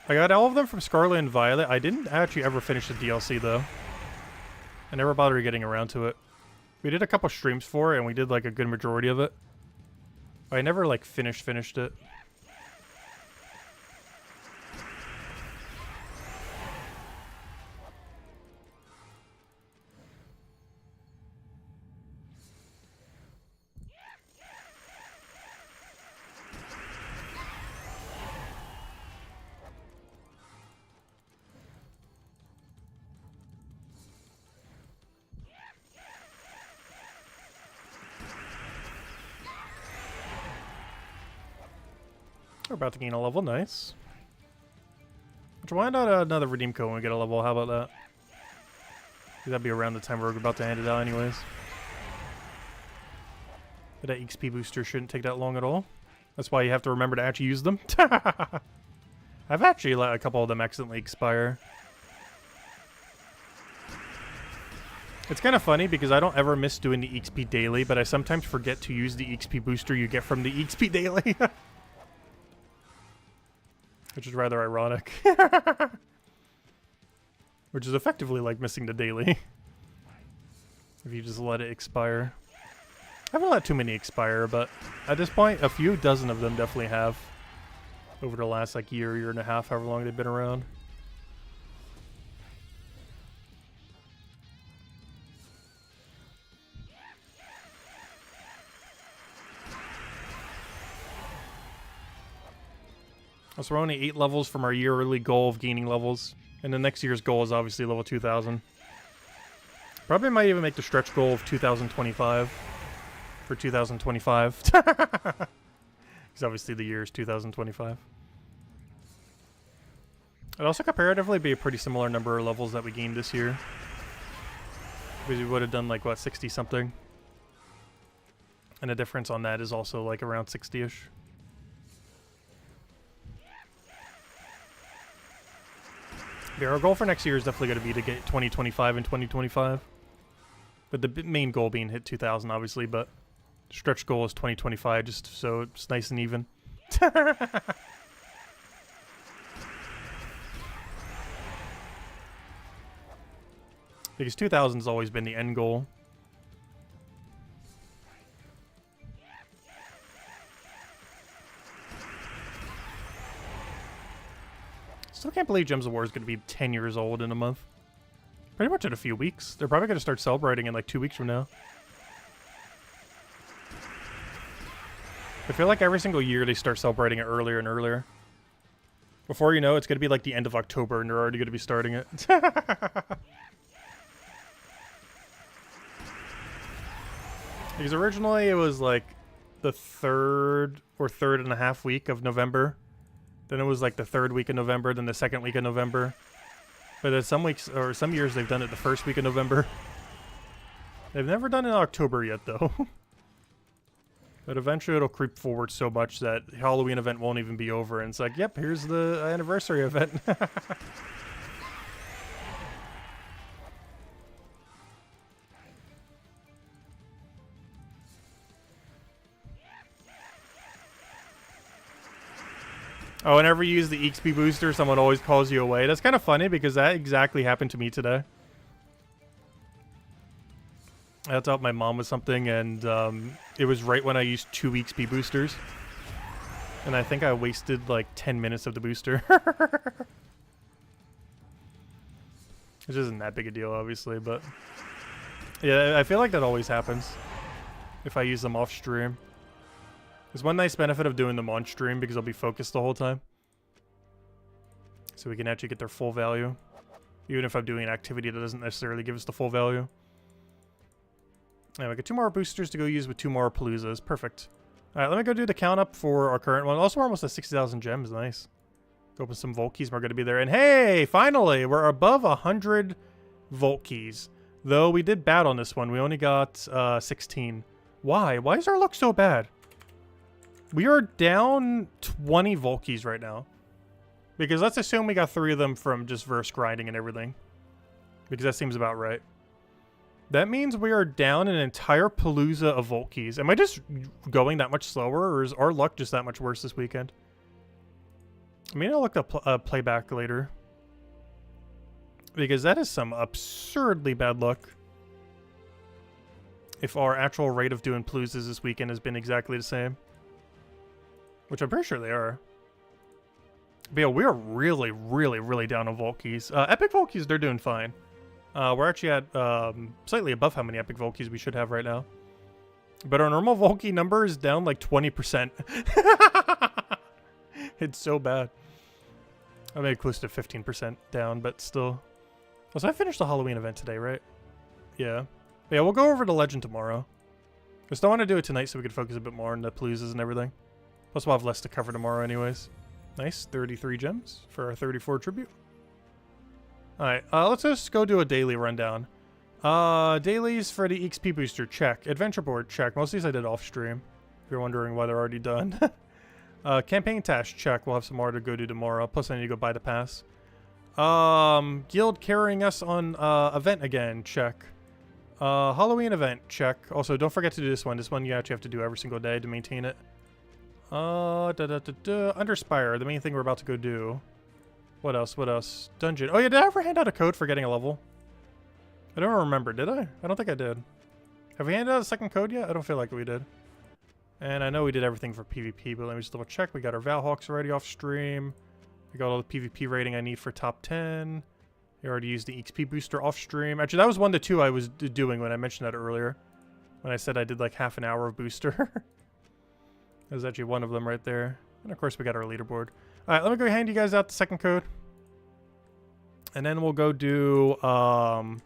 S1: I got all of them from Scarlet and Violet. I didn't actually ever finish the DLC, though. I never bothered getting around to it. We did a couple streams for it, and we did, like, a good majority of it. But I never, like, finished it. We're about to gain a level, nice. Why not another redeem code when we get a level? How about that? That'd be around the time we're about to hand it out anyways. But that XP booster shouldn't take that long at all. That's why you have to remember to actually use them. I've actually let a couple of them accidentally expire. It's kind of funny because I don't ever miss doing the XP daily, but I sometimes forget to use the XP booster you get from the XP daily. Which is rather ironic. Which is effectively like missing the daily. If you just let it expire. I haven't let too many expire, but at this point, a few dozen of them definitely have. Over the last like year and a half, however long they've been around. So we're only 8 levels from our yearly goal of gaining levels. And the next year's goal is obviously level 2000. Probably might even make the stretch goal of 2025. For 2025. Because obviously the year is 2025. It'd also comparatively be a pretty similar number of levels that we gained this year. Because we would have done like, what, 60 something? And the difference on that is also like around 60-ish. Yeah, our goal for next year is definitely going to be to get 2025 and 2025. But the main goal being hit 2000, obviously, but stretch goal is 2025, just so it's nice and even. Because 2000's always been the end goal. Still can't believe Gems of War is going to be 10 years old in a month. Pretty much in a few weeks. They're probably going to start celebrating in like 2 weeks from now. I feel like every single year they start celebrating it earlier and earlier. Before you know, it's going to be like the end of October and they're already going to be starting it. Because originally it was like the third or third and a half week of November. Then it was like the third week of November, then the second week of November. But then some weeks, or some years, they've done it the first week of November. They've never done it in October yet, though. But eventually it'll creep forward so much that the Halloween event won't even be over. And it's like, yep, here's the anniversary event. Oh, whenever you use the XP booster, someone always calls you away. That's kind of funny because that exactly happened to me today. I had to help my mom with something, and it was right when I used 2 XP boosters. And I think I wasted like 10 minutes of the booster. Which isn't that big a deal, obviously, but... yeah, I feel like that always happens if I use them off stream. There's one nice benefit of doing them on stream because I'll be focused the whole time. So we can actually get their full value. Even if I'm doing an activity that doesn't necessarily give us the full value. Alright, we got 2 more boosters to go use with 2 more Paloozas. Perfect. Alright, let me go do the count up for our current one. Also, we're almost at 60,000 gems. Nice. Go open some Vault Keys. We're going to be there. And hey, finally, we're above 100 Vault Keys. Though we did bad on this one. We only got 16. Why? Why is our luck so bad? We are down 20 Vault Keys right now. Because let's assume we got 3 of them from just verse grinding and everything. Because that seems about right. That means we are down an entire Palooza of Vault Keys. Am I just going that much slower, or is our luck just that much worse this weekend? I mean, I'll look up playback later. Because that is some absurdly bad luck. If our actual rate of doing Paloozas this weekend has been exactly the same. Which I'm pretty sure they are. But yeah, we're really, really, really down on Vault Keys. Epic Vault Keys, they're doing fine. We're actually at slightly above how many Epic Vault Keys we should have right now. But our normal Vault Key number is down like 20%. It's so bad. I made close to 15% down, but still. Oh, so I finished the Halloween event today, right? Yeah. But yeah, we'll go over to Legend tomorrow. I still want to do it tonight so we can focus a bit more on the Paloozas and everything. Plus we'll have less to cover tomorrow anyways. Nice, 33 gems for our 34 tribute. Alright, let's just go do a daily rundown. Dailies for the XP booster, check. Adventure board, check. Most of these I did off stream, if you're wondering why they're already done. Campaign task, check. We'll have some more to go do tomorrow. Plus I need to go buy the pass. Guild carrying us on event again, check. Halloween event, check. Also, don't forget to do this one. This one you actually have to do every single day to maintain it. Underspire, the main thing we're about to go do. What else? What else? Dungeon. Oh yeah, did I ever hand out a code for getting a level? I don't remember, did I? I don't think I did. Have we handed out a second code yet? I don't feel like we did. And I know we did everything for PvP, but let me just double check. We got our Valhawks already off stream. We got all the PvP rating I need for top 10. We already used the XP booster off stream. Actually, that was 1 to 2 I was doing when I mentioned that earlier. When I said I did like half an hour of booster. That was actually one of them right there. And of course we got our leaderboard. Alright, let me go hand you guys out the second code. And then we'll go do all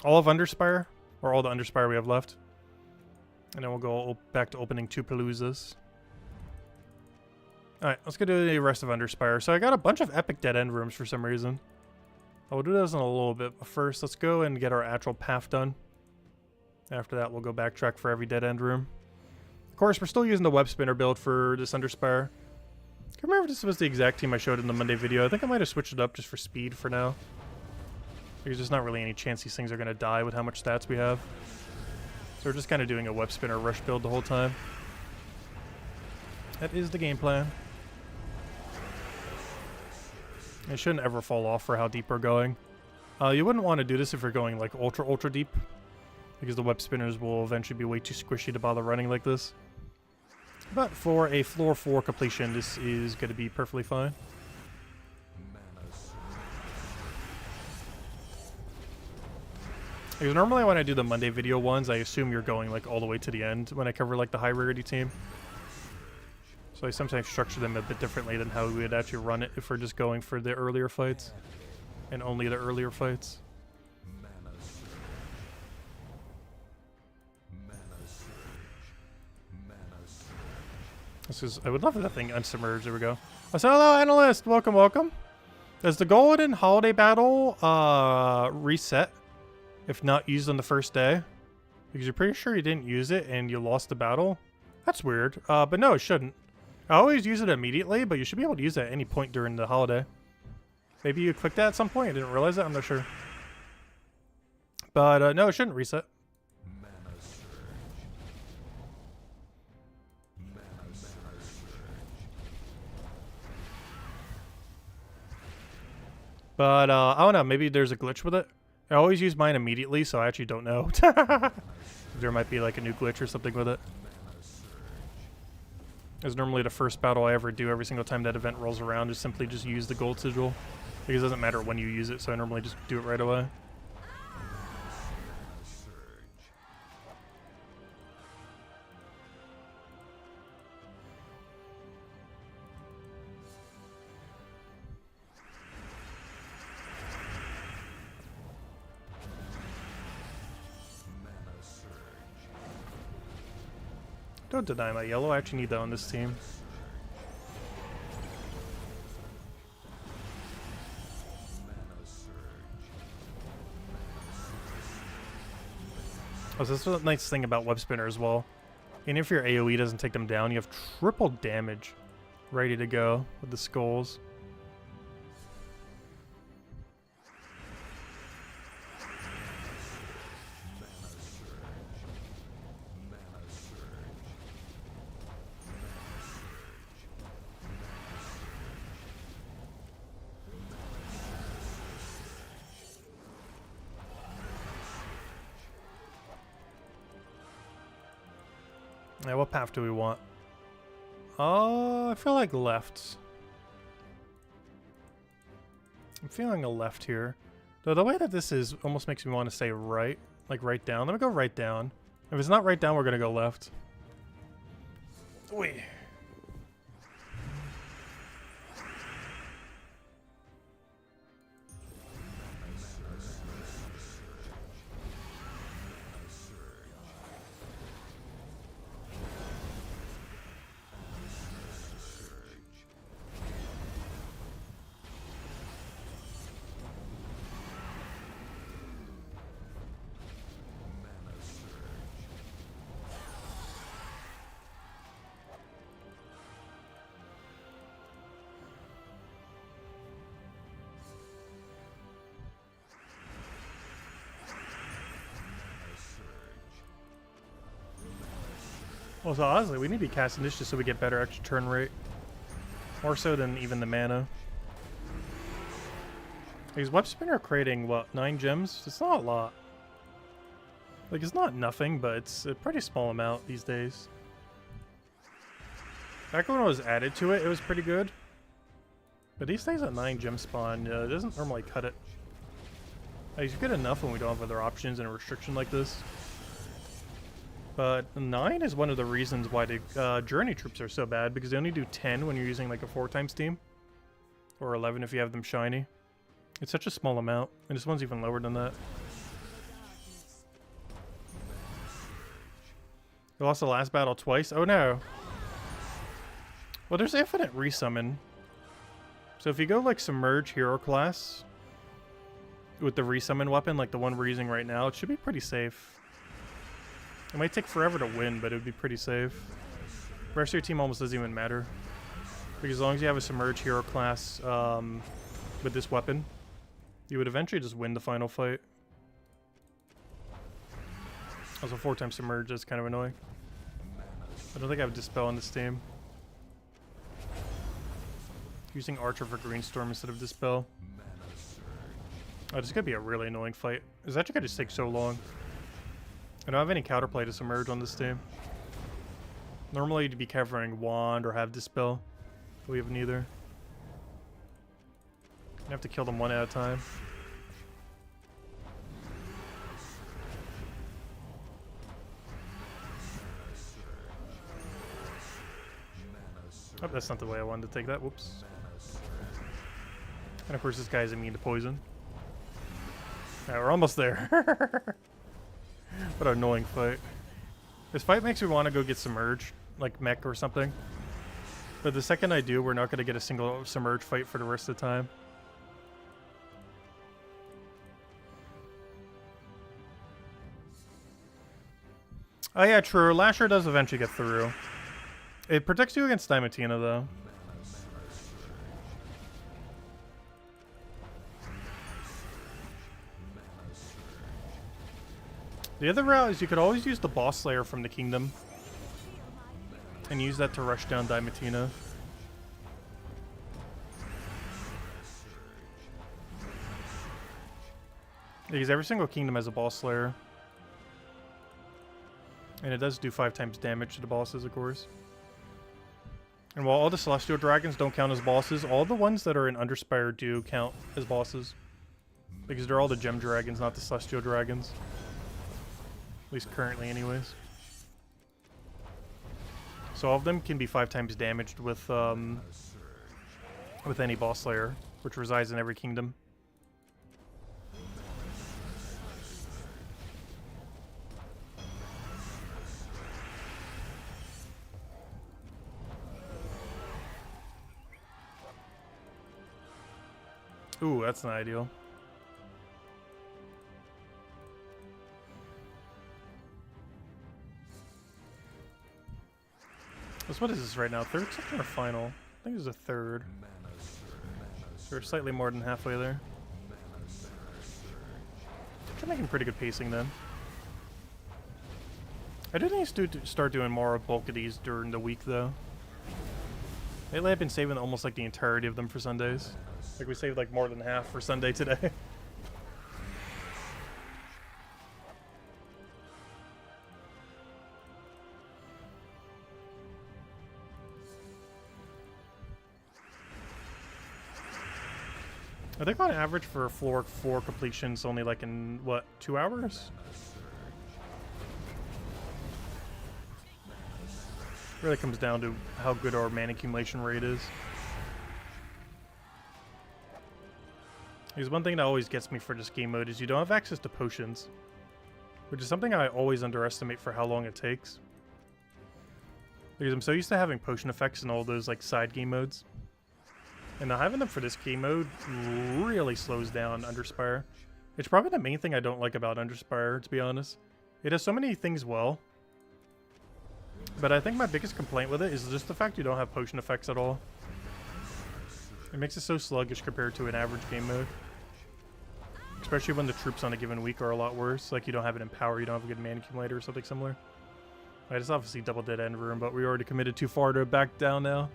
S1: of Underspire. Or all the Underspire we have left. And then we'll go back to opening 2 Paloozas. Alright, let's go do the rest of Underspire. So I got a bunch of epic dead end rooms for some reason. I'll do those in a little bit. But first, let's go and get our actual path done. After that, we'll go backtrack for every dead end room. Of course, we're still using the web spinner build for this Underspire. I can't remember if this was the exact team I showed in the Monday video. I think I might have switched it up just for speed for now. Because there's not really any chance these things are going to die with how much stats we have. So we're just kind of doing a web spinner rush build the whole time. That is the game plan. It shouldn't ever fall off for how deep we're going. You wouldn't want to do this if you're going like ultra deep. Because the web spinners will eventually be way too squishy to bother running like this. But for a floor 4 completion, this is going to be perfectly fine. Because normally when I do the Monday video ones, I assume you're going like all the way to the end when I cover like the high rarity team. So I sometimes structure them a bit differently than how we would actually run it if we're just going for the earlier fights. And only the earlier fights. This is. I would love that thing unsubmerged. There we go. Oh, so hello, analyst. Welcome, welcome. Does the Golden Holiday Battle reset if not used on the first day? Because you're pretty sure you didn't use it and you lost the battle. That's weird. But no, it shouldn't. I always use it immediately, but you should be able to use it at any point during the holiday. Maybe you clicked that at some point. I didn't realize that. I'm not sure. But no, it shouldn't reset. But I don't know. Maybe there's a glitch with it. I always use mine immediately, so I actually don't know. There might be like a new glitch or something with it. It's normally the first battle I ever do every single time that event rolls around. Just simply just use the gold sigil. Because it doesn't matter when you use it, so I normally just do it right away. Don't deny my yellow. I actually need that on this team. Oh, so this is a nice thing about Web Spinner as well. And if your AoE doesn't take them down, you have triple damage ready to go with the skulls. Yeah, what path do we want? I feel like left. I'm feeling a left here. Though the way that this is almost makes me want to say right. Like right down. Let me go right down. If it's not right down, we're going to go left. Oi. Well, so honestly, we need to be casting this just so we get better extra turn rate. More so than even the mana. These Web Spinner are creating, what, 9 gems? It's not a lot. Like, it's not nothing, but it's a pretty small amount these days. Back when it was added to it, it was pretty good. But these days at 9 gem spawn, it doesn't normally cut it. Like, it's good enough when we don't have other options and a restriction like this. But 9 is one of the reasons why the Journey troops are so bad, because they only do 10 when you're using like a 4x team. Or 11 if you have them shiny. It's such a small amount, and this one's even lower than that. We lost the last battle twice? Oh no. Well, there's infinite resummon. So if you go like Submerge Hero class with the resummon weapon, like the one we're using right now, it should be pretty safe. It might take forever to win, but it would be pretty safe. The rest of your team almost doesn't even matter. Because as long as you have a Submerge Hero class with this weapon, you would eventually just win the final fight. Also, 4x Submerge is kind of annoying. I don't think I have Dispel on this team. Using Archer for Greenstorm instead of Dispel. Oh, this is going to be a really annoying fight. It's actually going to just take so long. I don't have any counterplay to Submerge on this team. Normally you'd be covering Wand or have Dispel. But we have neither. You have to kill them one at a time. Oh, that's not the way I wanted to take that. Whoops. And of course this guy is immune to poison. Alright, we're almost there. What an annoying fight. This fight makes me want to go get Submerged, like mech or something. But the second I do, we're not going to get a single submerge fight for the rest of the time. Oh yeah, true. Lasher does eventually get through. It protects you against Diamantina, though. The other route is you could always use the Boss Slayer from the Kingdom. And use that to rush down Diamantina. Because every single Kingdom has a Boss Slayer. And it does do 5 times damage to the bosses, of course. And while all the Celestial Dragons don't count as bosses, all the ones that are in Underspire do count as bosses. Because they're all the Gem Dragons, not the Celestial Dragons. At least currently, anyways. So all of them can be 5 times damaged with any Boss Slayer, which resides in every kingdom. Ooh, that's not ideal. So what is this right now? Third, second, or final? I think it's a third. So we're slightly more than halfway there. I'm making pretty good pacing then. I do need to start doing more bulk of these during the week though. Lately I've been saving almost like the entirety of them for Sundays. Like we saved like more than half for Sunday today. I think on average for floor 4 completions only like in, what, 2 hours? Really comes down to how good our mana accumulation rate is. Because one thing that always gets me for this game mode is you don't have access to potions. Which is something I always underestimate for how long it takes. Because I'm so used to having potion effects in all those like side game modes. And not having them for this game mode really slows down Underspire. It's probably the main thing I don't like about Underspire, to be honest. It has so many things well. But I think my biggest complaint with it is just the fact you don't have potion effects at all. It makes it so sluggish compared to an average game mode. Especially when the troops on a given week are a lot worse. Like you don't have it in power, you don't have a good mana accumulator or something similar. Right, it's obviously double dead end room, but we already committed too far to back down now.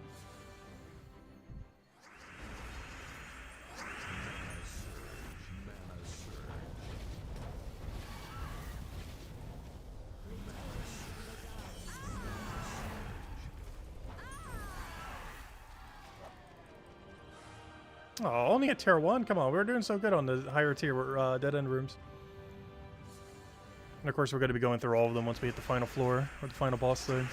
S1: Oh, only at tier 1? Come on, we were doing so good on the higher tier dead end rooms. And of course we're going to be going through all of them once we hit the final floor, or the final boss thing.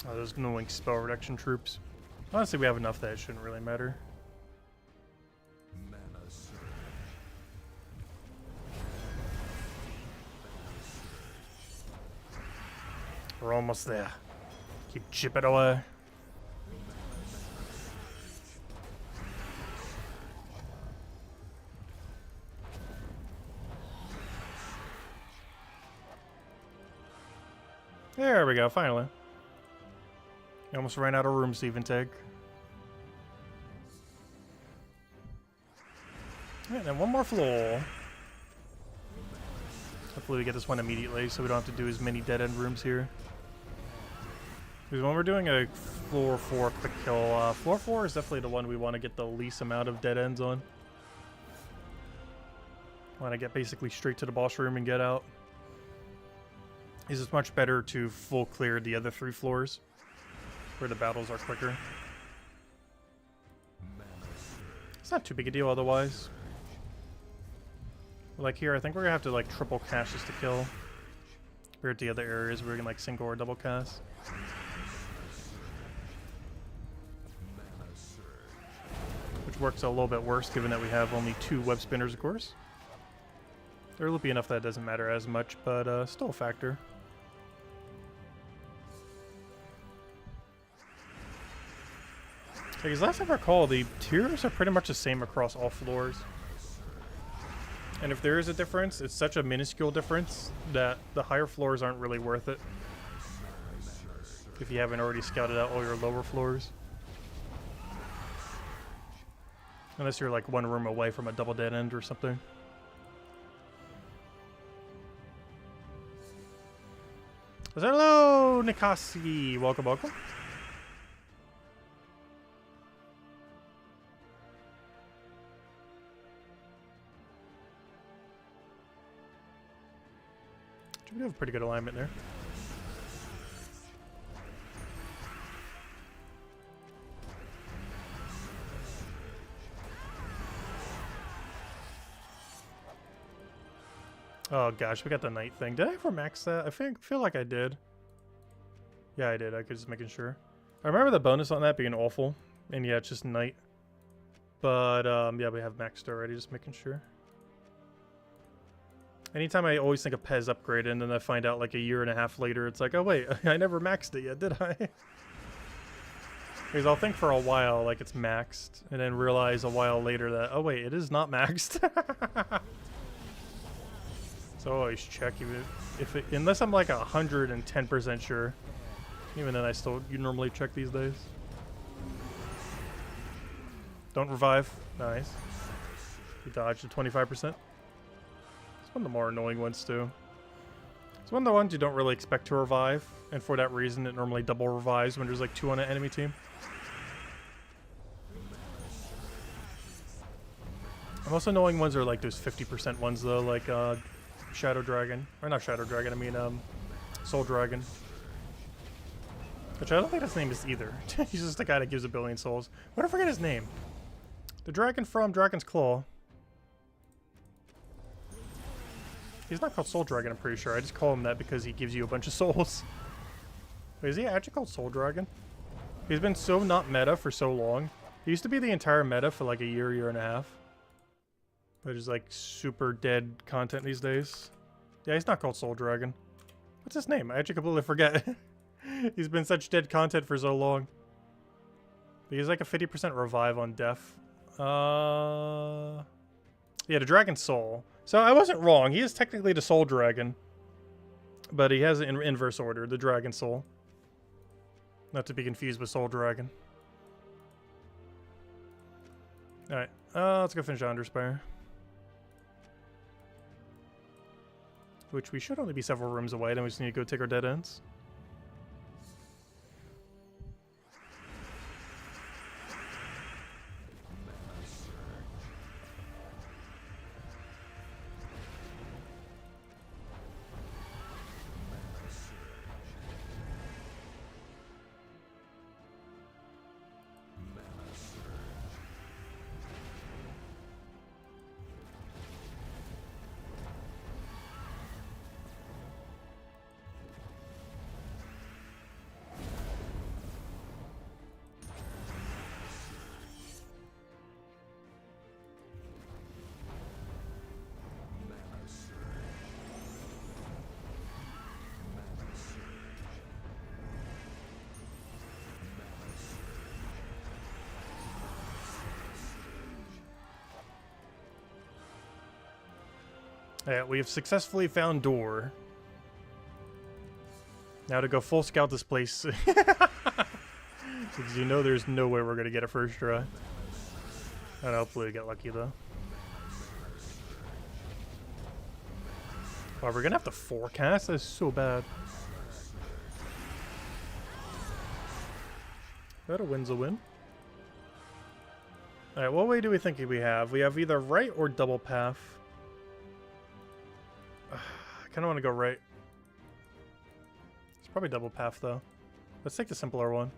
S1: Oh, those annoying spell reduction troops. Honestly, we have enough that it shouldn't really matter. We're almost there. Keep chipping away. There we go, finally. You almost ran out of rooms to even take. Alright, then one more floor. Hopefully we get this one immediately so we don't have to do as many dead-end rooms here. Because when we're doing a floor 4 quick kill, floor 4 is definitely the one we want to get the least amount of dead ends on. Want to get basically straight to the boss room and get out. It's much better to full clear the other 3 floors where the battles are quicker. It's not too big a deal otherwise. Like here, I think we're gonna have to like triple cast just to kill. Compared to the other areas where we can like single or double cast. Which works a little bit worse given that we have only 2 web spinners, of course. They're loopy enough that it doesn't matter as much, but still a factor. Because last time I recall, the tiers are pretty much the same across all floors. And if there is a difference, it's such a minuscule difference that the higher floors aren't really worth it. If you haven't already scouted out all your lower floors. Unless you're like 1 room away from a double dead end or something. Hello, Nikasi. Welcome, welcome. We have a pretty good alignment there. Oh gosh, we got the night thing. Did I ever max that? I feel like I did. Yeah, I did. I could just making sure. I remember the bonus on that being awful. And yeah, it's just night. But yeah, we have maxed already, just making sure. Anytime I always think of Pez upgraded, and then I find out like a year and a half later, it's like, oh wait, I never maxed it yet, did I? Because I'll think for a while like it's maxed, and then realize a while later that, oh wait, it is not maxed. So always check, even if it, unless I'm like 110% sure. Even then, you normally check these days. Don't revive. Nice. You dodged the 25%. One of the more annoying ones too. It's one of the ones you don't really expect to revive, and for that reason it normally double revives when there's like 2 on an enemy team. The most annoying ones are like those 50% ones though, like Shadow Dragon. Or not Shadow Dragon, I mean Soul Dragon. Which I don't think his name is either. He's just the guy that gives 1 billion souls. What if I forget his name? The dragon from Dragon's Claw. He's not called Soul Dragon, I'm pretty sure. I just call him that because he gives you a bunch of souls. Wait, is he actually called Soul Dragon? He's been so not meta for so long. He used to be the entire meta for like a year and a half. But he's like super dead content these days. Yeah, he's not called Soul Dragon. What's his name? I actually completely forget. He's been such dead content for so long. He's like a 50% revive on death. Yeah, the Dragon Soul. So I wasn't wrong. He is technically the Soul Dragon. But he has it in inverse order, the Dragon Soul. Not to be confused with Soul Dragon. Alright, let's go finish Underspire. Which we should only be several rooms away, then we just need to go take our dead ends. Alright, we have successfully found door. Now to go full scout this place. Because you know there's no way we're going to get a first try. And hopefully we get lucky though. Oh, we're going to have to forecast? That's so bad. But a win's a win. Alright, what way do we think we have? We have either right or double path. I kind of want to go right. It's probably double path though. Let's take the simpler one.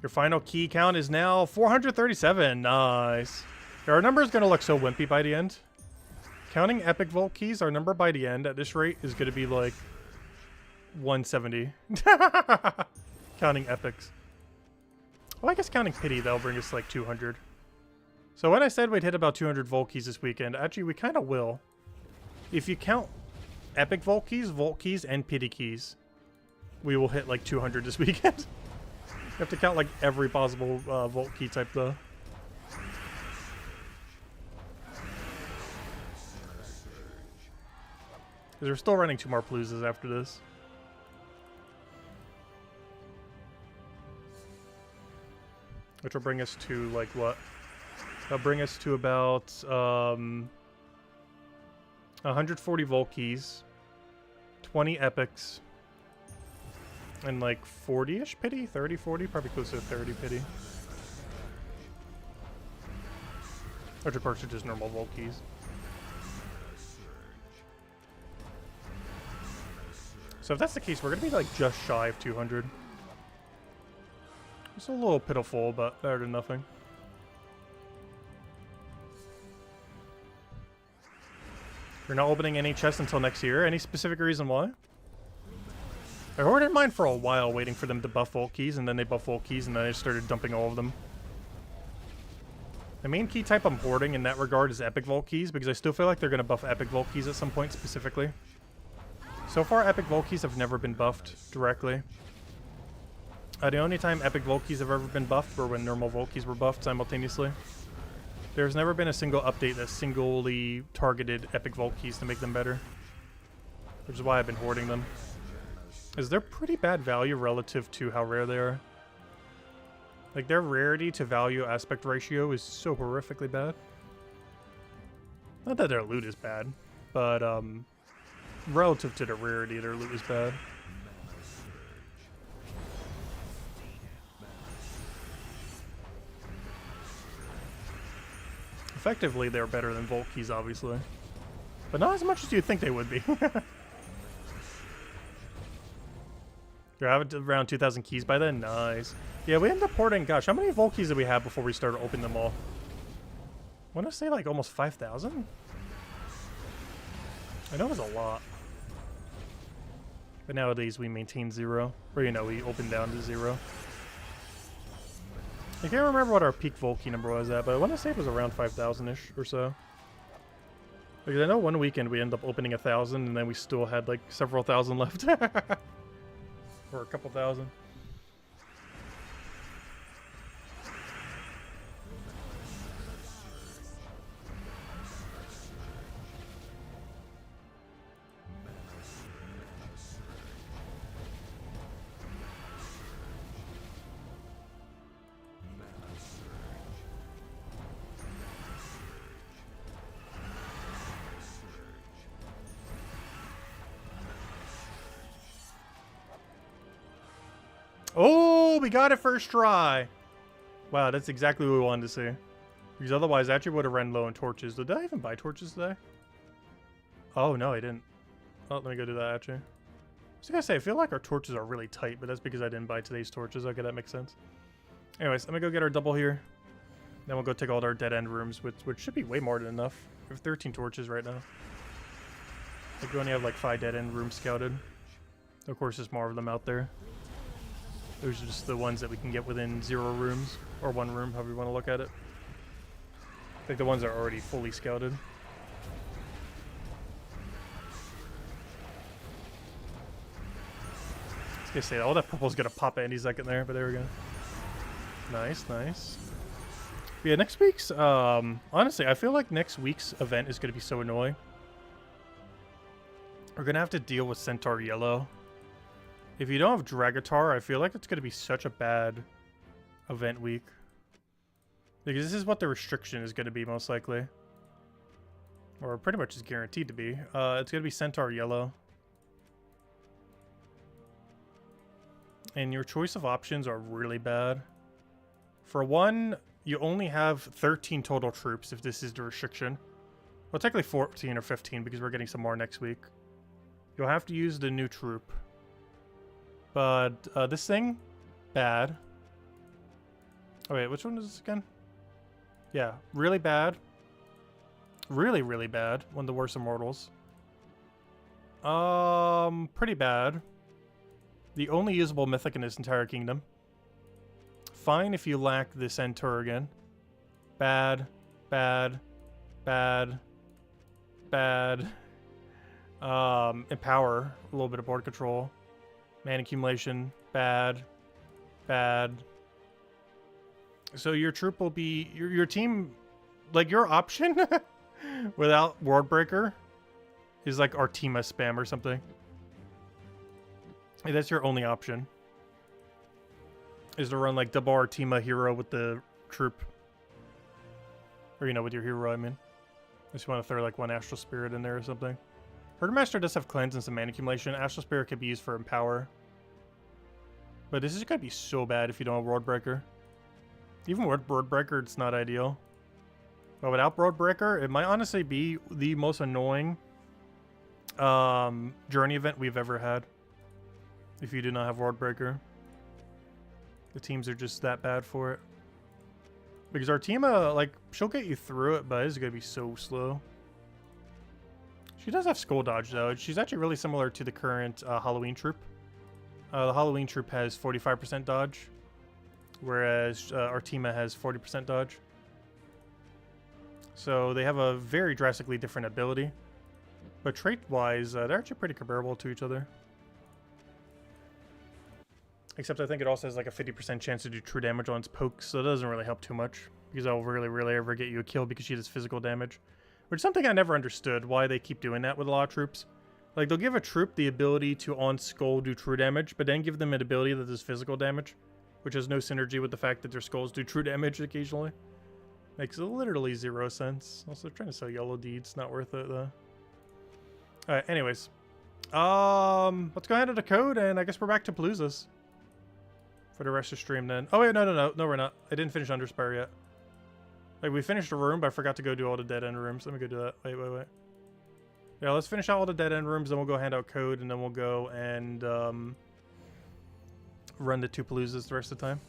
S1: Your final key count is now 437. Nice. Our number is going to look so wimpy by the end. Counting epic vault keys, our number by the end at this rate is going to be like 170. Counting epics. Well, I guess counting pity, that'll bring us like 200. So when I said we'd hit about 200 vault keys this weekend, actually we kind of will. If you count epic vault keys, and pity keys, we will hit like 200 this weekend. You have to count like every possible vault key type though. Because we're still running 2 more Paloozas after this. Which will bring us to like what? That'll bring us to about 140 vault keys, 20 epics, and like 40-ish pity? 30, 40? Probably close to 30 pity. Which of course are just normal vault keys. So if that's the case, we're going to be like just shy of 200. It's a little pitiful, but better than nothing. We're not opening any chests until next year. Any specific reason why? I ordered mine for a while, waiting for them to buff vault keys, and then they buff vault keys, and then I started dumping all of them. The main key type I'm hoarding in that regard is epic vault keys, because I still feel like they're going to buff epic vault keys at some point specifically. So far, epic vault keys have never been buffed directly. The only time epic vault keys have ever been buffed were when normal vault keys were buffed simultaneously. There's never been a single update that singly targeted epic vault keys to make them better. Which is why I've been hoarding them. Is they're pretty bad value relative to how rare they are. Like, their rarity to value aspect ratio is so horrifically bad. Not that their loot is bad, but relative to the rarity, their loot is bad. Effectively, they're better than vault keys, obviously. But not as much as you'd think they would be. You're having around 2,000 keys by then? Nice. Yeah, we ended up hoarding, gosh, how many vault keys did we have before we started opening them all? I want to say like almost 5,000? I know it was a lot. But nowadays we maintain 0. Or, you know, we open down to 0. I can't remember what our peak vault key number was at, but I want to say it was around 5,000-ish or so. Because I know one weekend we ended up opening 1,000, and then we still had like several thousand left. Or a couple thousand. Oh, we got it first try. Wow, that's exactly what we wanted to see. Because otherwise, I actually would have ran low on torches. Did I even buy torches today? Oh, no, I didn't. Oh, let me go do that, actually. I was going to say, I feel like our torches are really tight, but that's because I didn't buy today's torches. Okay, that makes sense. Anyways, I'm going to go get our double here. Then we'll go take all our dead-end rooms, which should be way more than enough. We have 13 torches right now. I think we only have like 5 dead-end rooms scouted. Of course, there's more of them out there. Those are just the ones that we can get within 0 rooms, or 1 room, however you want to look at it. I think the ones that are already fully scouted. I was gonna say, all that purple's gonna pop at any second there, but there we go. Nice, nice. Yeah, next week's, honestly, I feel like next week's event is going to be so annoying. We're going to have to deal with Centaur Yellow. If you don't have Dragatar, I feel like it's going to be such a bad event week. Because this is what the restriction is going to be, most likely. Or pretty much is guaranteed to be. It's going to be Centaur Yellow. And your choice of options are really bad. For one, you only have 13 total troops if this is the restriction. Well, technically 14 or 15 because we're getting some more next week. You'll have to use the new troop. But this thing, bad. Oh wait, which one is this again? Yeah, really bad. Really, really bad. One of the worst immortals. Pretty bad. The only usable mythic in this entire kingdom. Fine if you lack the Centaur again. Bad, bad, bad, bad. Empower, a little bit of board control. Man accumulation, bad, bad. So your troop will be your team, like your option without Worldbreaker is like Artima spam or something. Like, that's your only option. Is to run like double Artima hero with the troop. Or, you know, with your hero, I mean. Unless you want to throw like one Astral Spirit in there or something. Herdmaster does have cleanse and some mana accumulation. Astral Spirit could be used for Empower. But this is going to be so bad if you don't have Worldbreaker. Even with Worldbreaker, it's not ideal. But without Worldbreaker, it might honestly be the most annoying journey event we've ever had. If you do not have Worldbreaker. The teams are just that bad for it. Because Artima, like, she'll get you through it, but it's going to be so slow. She does have Skull Dodge, though. She's actually really similar to the current Halloween troop. The Halloween troop has 45% dodge, whereas Artima has 40% dodge. So they have a very drastically different ability. But trait-wise, they're actually pretty comparable to each other. Except I think it also has like a 50% chance to do true damage on its pokes, so it doesn't really help too much. Because that will really, really ever get you a kill because she does physical damage. Which is something I never understood, why they keep doing that with a lot of troops. Like, they'll give a troop the ability to on skull do true damage, but then give them an ability that does physical damage. Which has no synergy with the fact that their skulls do true damage occasionally. Makes literally zero sense. Also, trying to sell yellow deeds, not worth it though. Alright, anyways. Let's go ahead and code, and I guess we're back to Paloozas. For the rest of the stream then. Oh wait, no, we're not. I didn't finish Underspire yet. Like, we finished a room, but I forgot to go do all the dead end rooms. Let me go do that. Wait. Yeah, let's finish out all the dead end rooms, then we'll go hand out code, and then we'll go and run the 2 Paloozas the rest of the time.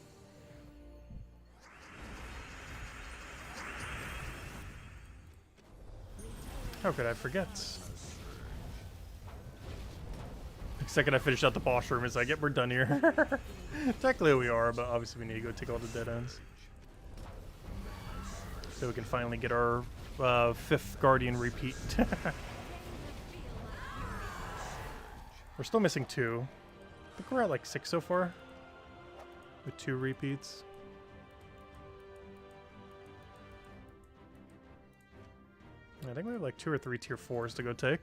S1: How could I forget? The second I finish out the boss room, it's like, yep, we're done here. Technically we are, but obviously we need to go take all the dead ends. So we can finally get our 5th Guardian repeat. We're still missing 2. I think we're at like 6 so far. With 2 repeats. I think we have like 2 or 3 tier 4s to go take.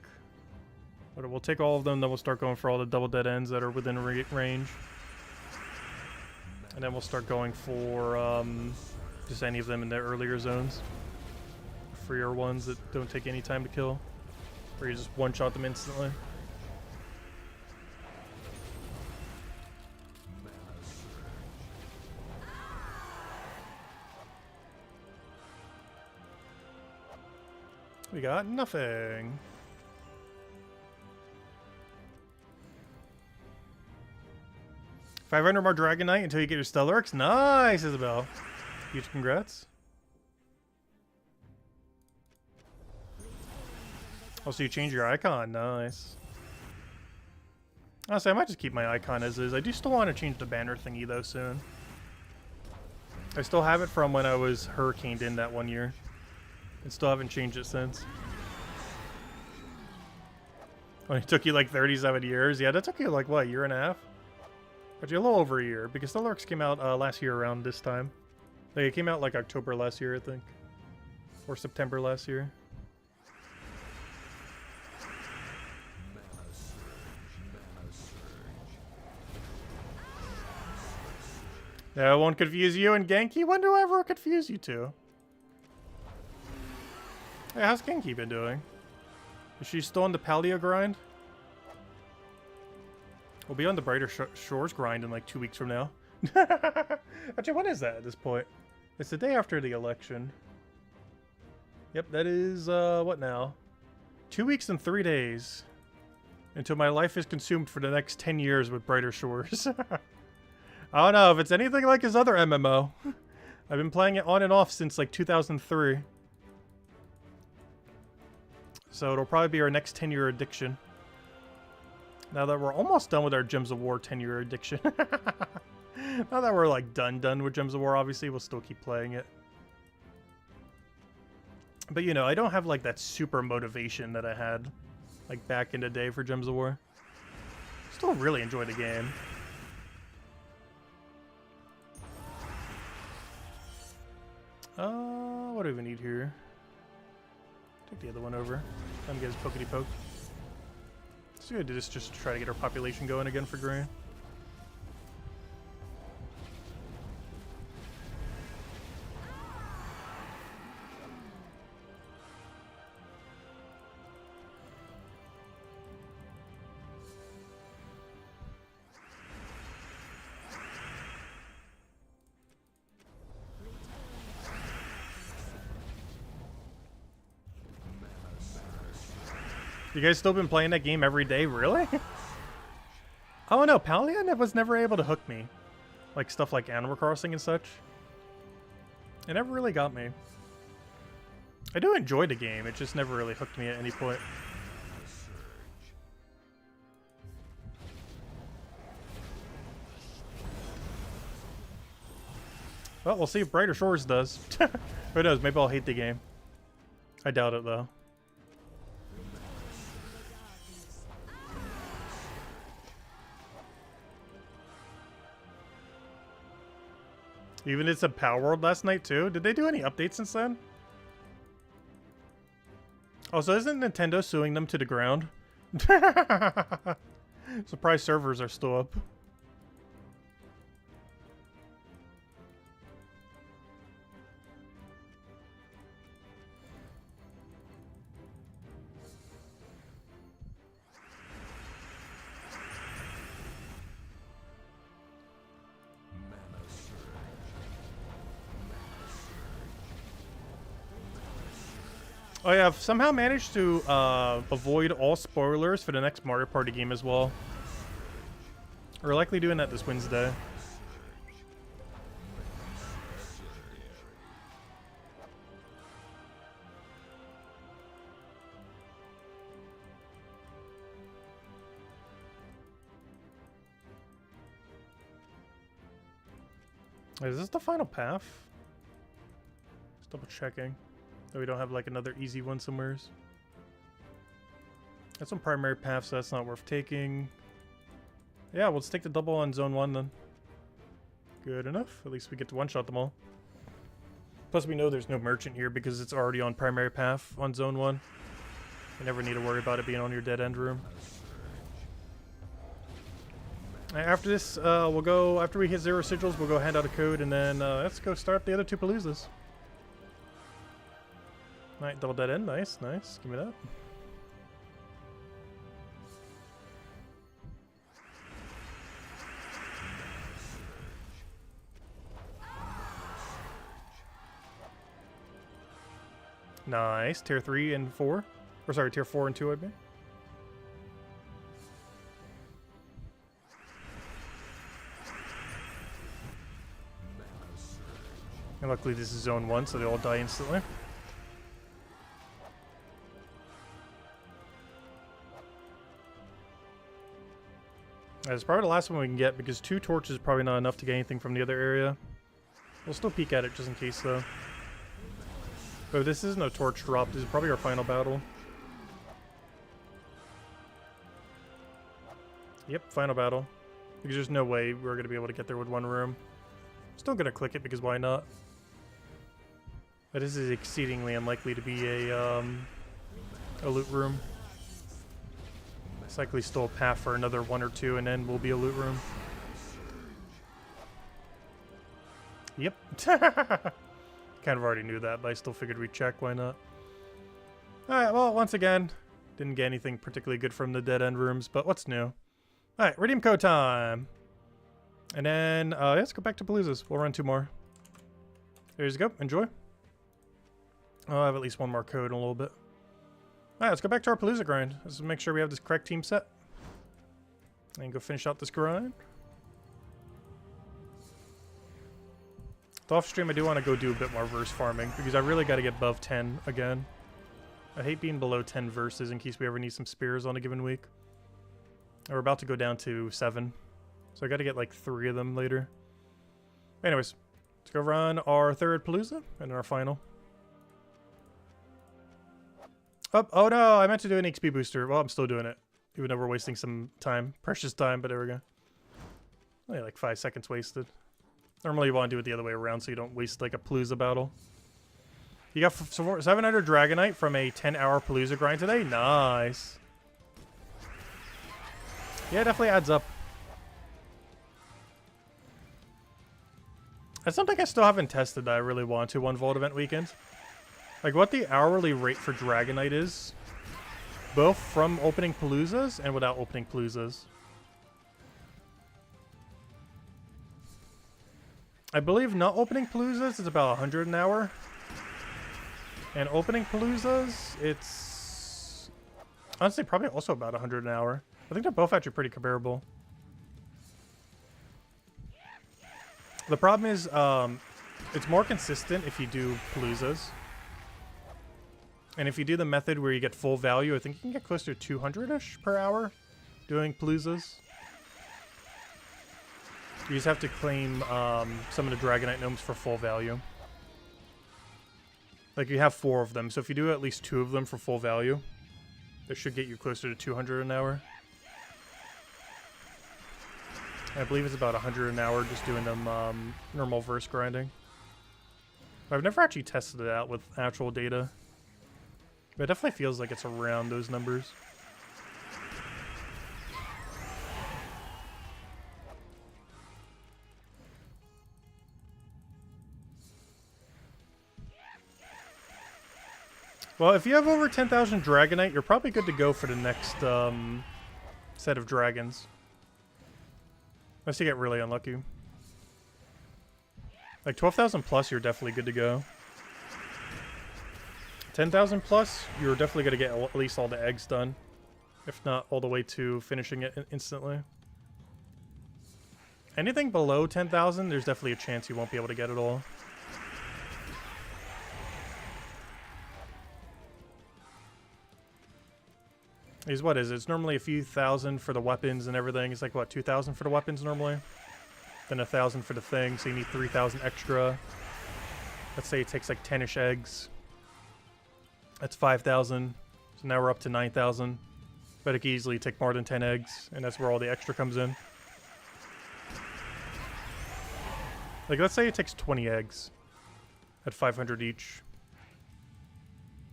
S1: But we'll take all of them, then we'll start going for all the double dead ends that are within range. And then we'll start going for just any of them in the earlier zones. Freer ones that don't take any time to kill. Where you just one-shot them instantly. We got nothing. $500 more Dragonite until you get your Stellarex. Nice, Isabel. Huge congrats. Oh, so you change your icon. Nice. Honestly, I might just keep my icon as is. I do still want to change the banner thingy, though, soon. I still have it from when I was hurricaned in that one year. And still haven't changed it since. When it took you like 37 years. Yeah, that took you like, what, a year and a half? Actually, a little over a year, because Stellarex came out last year around this time. Like, it came out like October last year, I think. Or September last year. That won't confuse you and Genki? When do I ever confuse you two? Hey, how's Genki been doing? Is she still on the Paleo grind? We'll be on the Brighter Shores grind in like 2 weeks from now. Actually, when is that at this point? It's the day after the election. Yep, that is, what now? 2 weeks and 3 days. Until my life is consumed for the next 10 years with Brighter Shores. I don't know if it's anything like his other MMO. I've been playing it on and off since like 2003. So it'll probably be our next 10-year addiction. Now that we're almost done with our Gems of War 10-year addiction. Now that we're like done with Gems of War, obviously we'll still keep playing it. But you know, I don't have like that super motivation that I had like back in the day for Gems of War. Still really enjoy the game. What do we need here? Take the other one over. Let him get his pokety poke. Let's do this just to try to get our population going again for grain. You guys still been playing that game every day? Really? Oh no, Paleo was never able to hook me. Like stuff like Animal Crossing and such. It never really got me. I do enjoy the game, it just never really hooked me at any point. Well, we'll see if Brighter Shores does. Who knows, maybe I'll hate the game. I doubt it though. Even did some Power World last night too. Did they do any updates since then? Oh, so isn't Nintendo suing them to the ground? Surprise, servers are still up. Oh yeah, I've somehow managed to avoid all spoilers for the next Mario Party game as well. We're likely doing that this Wednesday. Is this the final path? Just double checking. That we don't have like another easy one somewheres. That's some primary paths, so that's not worth taking. Yeah, we'll just take the double on Zone 1 then. Good enough. At least we get to one-shot them all. Plus we know there's no merchant here because it's already on primary path on Zone 1. You never need to worry about it being on your dead end room. After this, we'll go, after we hit 0 sigils, we'll go hand out a code and then let's go start the other 2 Paloozas. Alright, double dead end. Nice, nice. Give me that. Nice. Tier 3 and 4. Or sorry, tier 4 and 2, I mean. And luckily this is zone 1, so they all die instantly. It's probably the last one we can get because 2 torches is probably not enough to get anything from the other area. We'll still peek at it just in case though. But if this is no torch drop, this is probably our final battle. Yep, final battle. Because there's no way we're going to be able to get there with 1 room. Still going to click it because why not? But this is exceedingly unlikely to be a loot room. It's likely still a path for another 1 or 2, and then will be a loot room. Yep. Kind of already knew that, but I still figured we'd check. Why not? Alright, well, once again, didn't get anything particularly good from the dead end rooms, but what's new? Alright, redeem code time. And then, let's go back to Palooza's. We'll run 2 more. There you go. Enjoy. I'll have at least 1 more code in a little bit. Alright, let's go back to our Palooza grind. Let's make sure we have this correct team set. And go finish out this grind. Off stream, I do want to go do a bit more verse farming because I really got to get above 10 again. I hate being below 10 verses in case we ever need some spears on a given week. And we're about to go down to 7, so I got to get like 3 of them later. Anyways, let's go run our 3rd Palooza and our final. Oh no, I meant to do an XP booster. Well, I'm still doing it, even though we're wasting some time, precious time. But there we go. Only like 5 seconds wasted. Normally you want to do it the other way around so you don't waste like a Palooza battle. You got 700 Dragonite from a 10-hour Palooza grind today? Nice. Yeah, it definitely adds up. That's something I still haven't tested that I really want to on Vault Event weekend. Like what the hourly rate for Dragonite is, both from opening Paloozas and without opening Paloozas. I believe not opening Paloozas is about 100 an hour. And opening Paloozas, it's honestly probably also about 100 an hour. I think they're both actually pretty comparable. The problem is, it's more consistent if you do Paloozas. And if you do the method where you get full value, I think you can get close to 200-ish per hour doing Paloozas. You just have to claim some of the Dragonite Gnomes for full value. Like, you have 4 of them, so if you do at least 2 of them for full value, it should get you closer to 200 an hour. I believe it's about 100 an hour just doing them normal verse grinding. I've never actually tested it out with actual data. But it definitely feels like it's around those numbers. Well, if you have over 10,000 Dragonite, you're probably good to go for the next set of dragons. Unless you get really unlucky. Like 12,000 plus, you're definitely good to go. 10,000 plus, you're definitely going to get at least all the eggs done. If not all the way to finishing it instantly. Anything below 10,000, there's definitely a chance you won't be able to get it all. What is it? It's normally a few thousand for the weapons and everything. It's like, what, 2,000 for the weapons normally? Then 1,000 for the thing, so you need 3,000 extra. Let's say it takes like 10-ish eggs. That's 5,000. So now we're up to 9,000. But it can easily take more than 10 eggs, and that's where all the extra comes in. Like, let's say it takes 20 eggs at 500 each.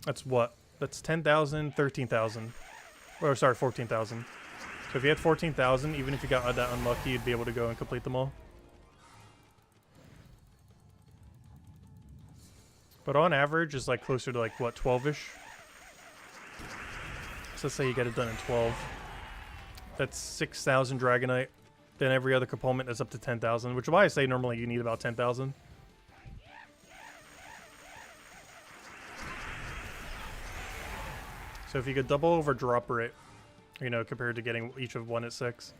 S1: That's what? That's 10,000, 13,000. Or, sorry, 14,000. So if you had 14,000, even if you got that unlucky, you'd be able to go and complete them all. But on average, it's like closer to like, what, 12-ish? So let's say you get it done in 12. That's 6,000 Dragonite. Then every other component is up to 10,000, which is why I say normally you need about 10,000. So if you could double over drop rate, you know, compared to getting each of 1 at 6,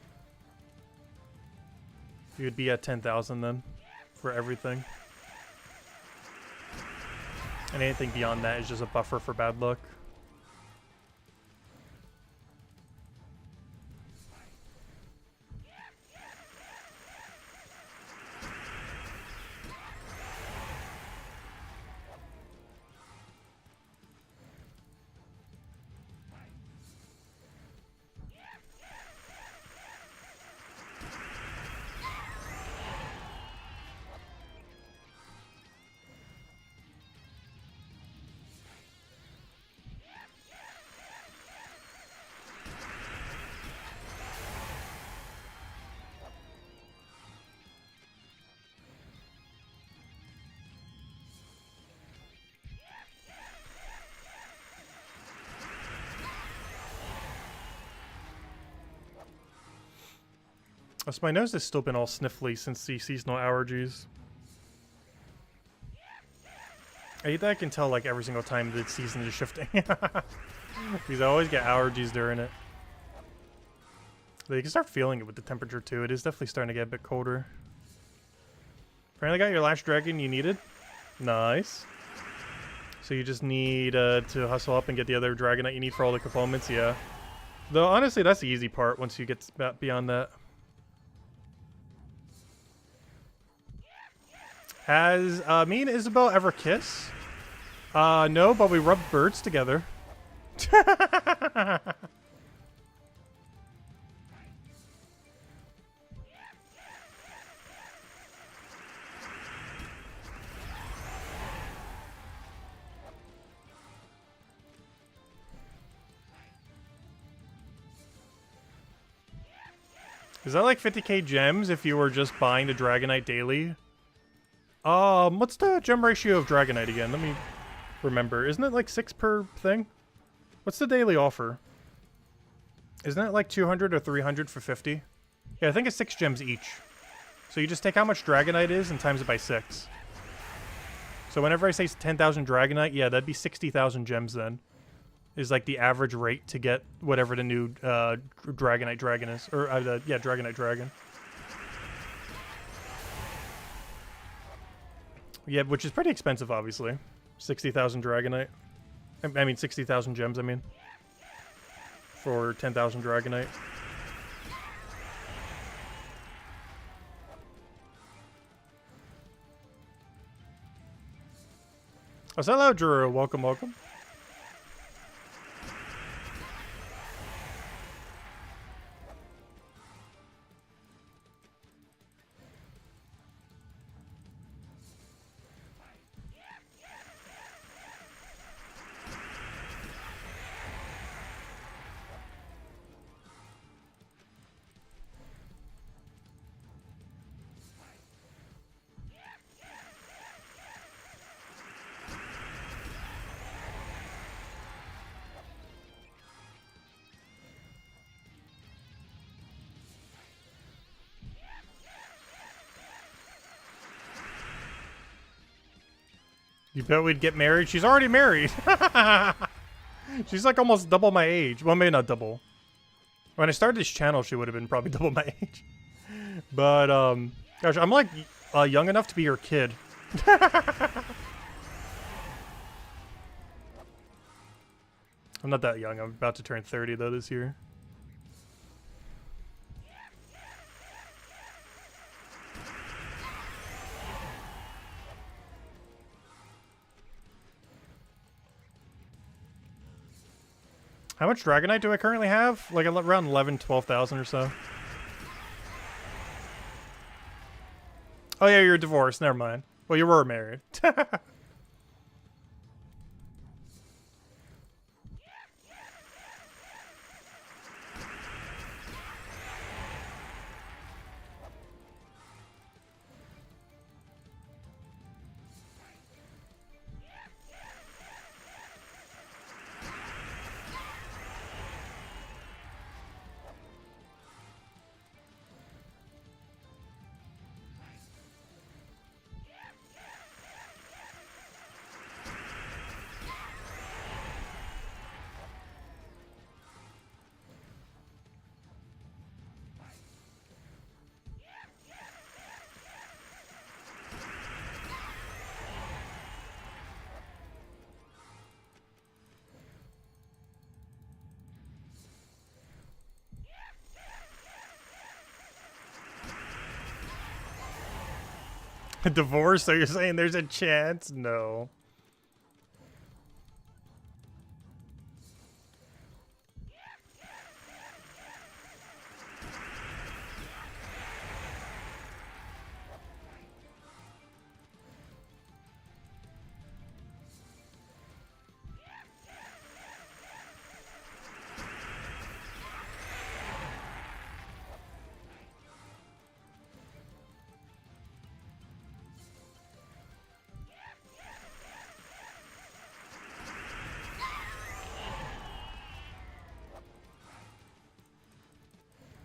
S1: you'd be at 10,000 then for everything. And anything beyond that is just a buffer for bad luck. So my nose has still been all sniffly since the seasonal allergies. I hate that I can tell like every single time the season is shifting. Because I always get allergies during it. But you can start feeling it with the temperature too. It is definitely starting to get a bit colder. Finally got your last dragon you needed. Nice. So you just need to hustle up and get the other dragonite you need for all the components, yeah. Though honestly, that's the easy part once you get beyond that. Has me and Isabel ever kiss? No, but we rubbed birds together. Is that like 50k gems if you were just buying the Dragonite daily? What's the gem ratio of Dragonite again? Let me remember. Isn't it like 6 per thing? What's the daily offer? Isn't it like 200 or 300 for 50? Yeah, I think it's 6 gems each. So you just take how much Dragonite is and times it by 6. So whenever I say 10,000 Dragonite, yeah, that'd be 60,000 gems then. Is like the average rate to get whatever the new Dragonite dragon is. Or, yeah, Dragonite dragon. Yeah, which is pretty expensive, obviously. 60,000 Dragonite. I mean, 60,000 gems, I mean. For 10,000 Dragonite. Oh, so hello, Drew. Welcome, welcome. You bet we'd get married? She's already married. She's like almost double my age. Well, maybe not double. When I started this channel, she would have been probably double my age. But, gosh, I'm like young enough to be her kid. I'm not that young. I'm about to turn 30 though this year. How much Dragonite do I currently have? Like around 11, 12,000 or so. Oh yeah, you're divorced. Never mind. Well, you were married. A divorce? So you're saying there's a chance? No.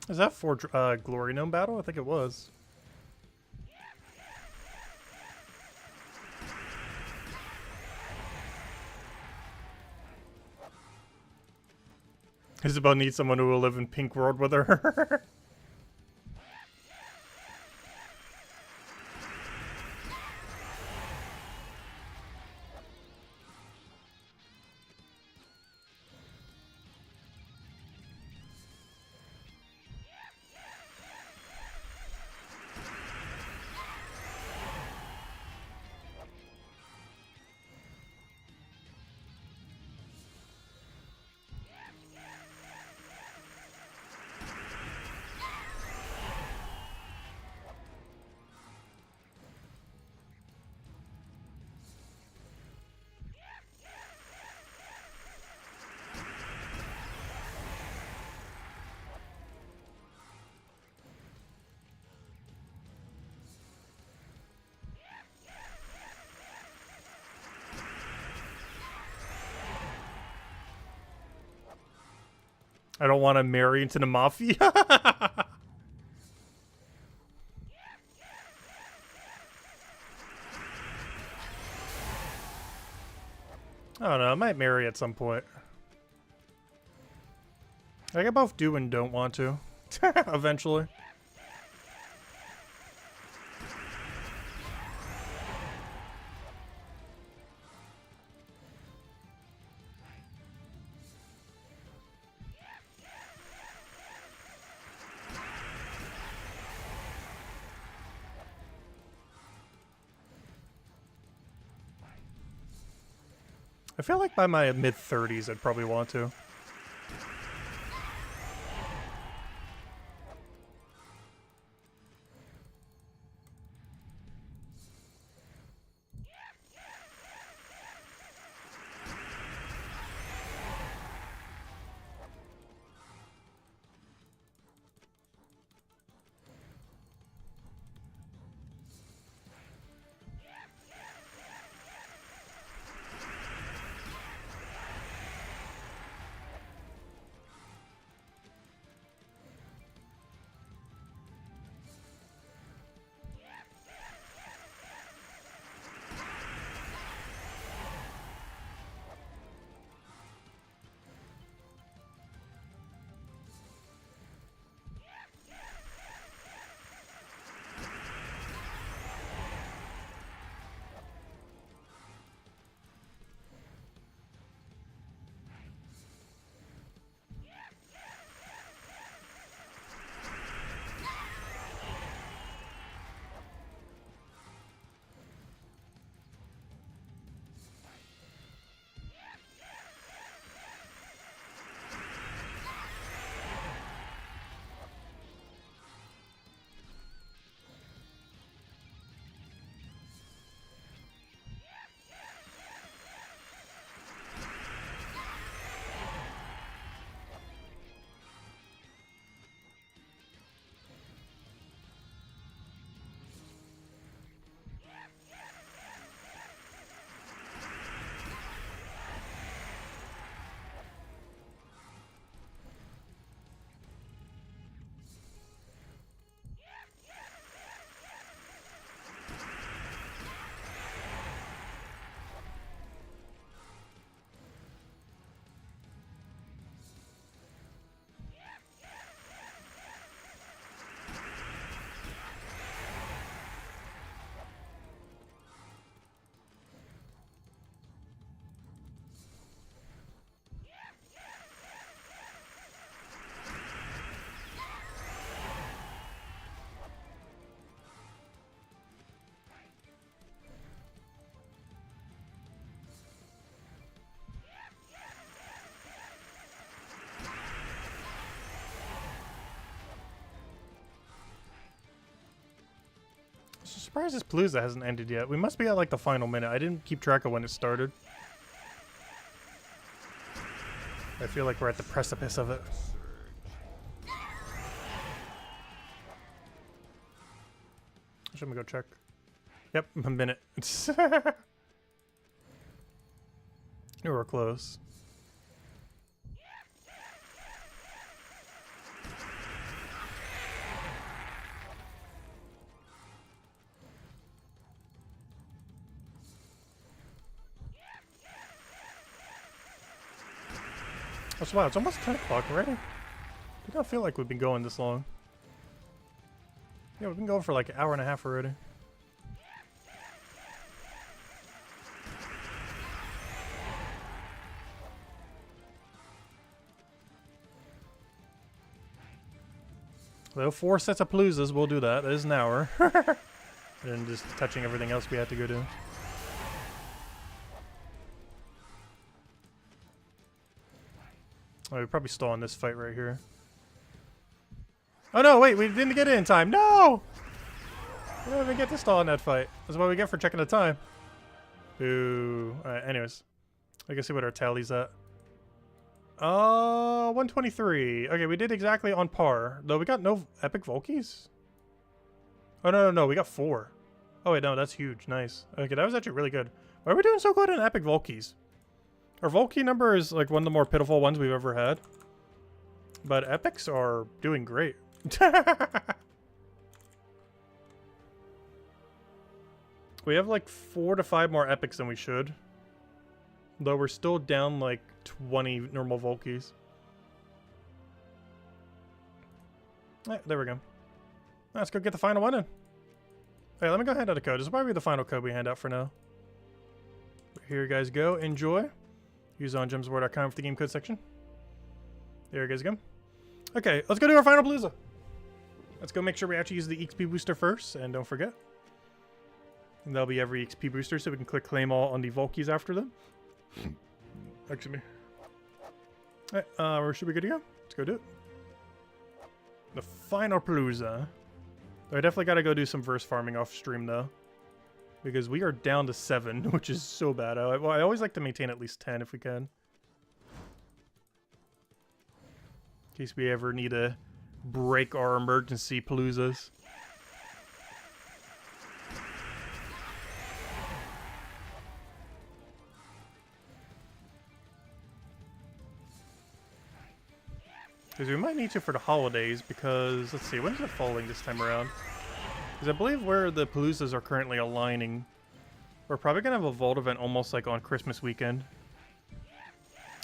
S1: Is that for Glory Gnome battle? I think it was. Isabel needs someone who will live in Pink World with her. I don't want to marry into the mafia. I don't know. I might marry at some point. I both do and don't want to. Eventually. I feel like by my mid-30s I'd probably want to. Surprised this Palooza hasn't ended yet. We must be at like the final minute. I didn't keep track of when it started. I feel like we're at the precipice of it. Should we go check? Yep, a minute. Knew we're close. Oh, wow, it's almost 10 o'clock already. Did not feel like we've been going this long. Yeah, we've been going for like an hour and a half already. Well, 4 sets of paloozas, we'll do that. That is an hour. And just touching everything else we have to go do. Oh, we probably stall in this fight right here. Oh no, wait, we didn't get it in time. No! We didn't even get to stall in that fight. That's what we get for checking the time. Ooh. Alright, anyways. I can see what our tally's at. 123. Okay, we did exactly on par. Though we got no epic Volkies? Oh, no, we got 4. Oh, wait, no, that's huge. Nice. Okay, that was actually really good. Why are we doing so good in epic Volkies? Our Volky number is like one of the more pitiful ones we've ever had. But epics are doing great. We have like 4 to 5 more epics than we should. Though we're still down like 20 normal Volkies. There we go. Let's go get the final one in. Hey, let me go hand out a code. This will probably be the final code we hand out for now. Here you guys go. Enjoy. Use on gemswar.com for the game code section. There you guys go. Okay, let's go do our final Palooza. Let's go make sure we actually use the XP booster first, and don't forget. And that'll be every XP booster, so we can click claim all on the Volkies after them. Excuse me. Alright, should we good to go? Let's go do it. The final Palooza. I definitely gotta go do some verse farming off stream though. Because we are down to 7, which is so bad. I always like to maintain at least 10 if we can. In case we ever need to break our emergency Paloozas. Because we might need to for the holidays, because, let's see, when's it falling this time around? Because I believe where the Paloozas are currently aligning, we're probably going to have a Vault event almost like on Christmas weekend.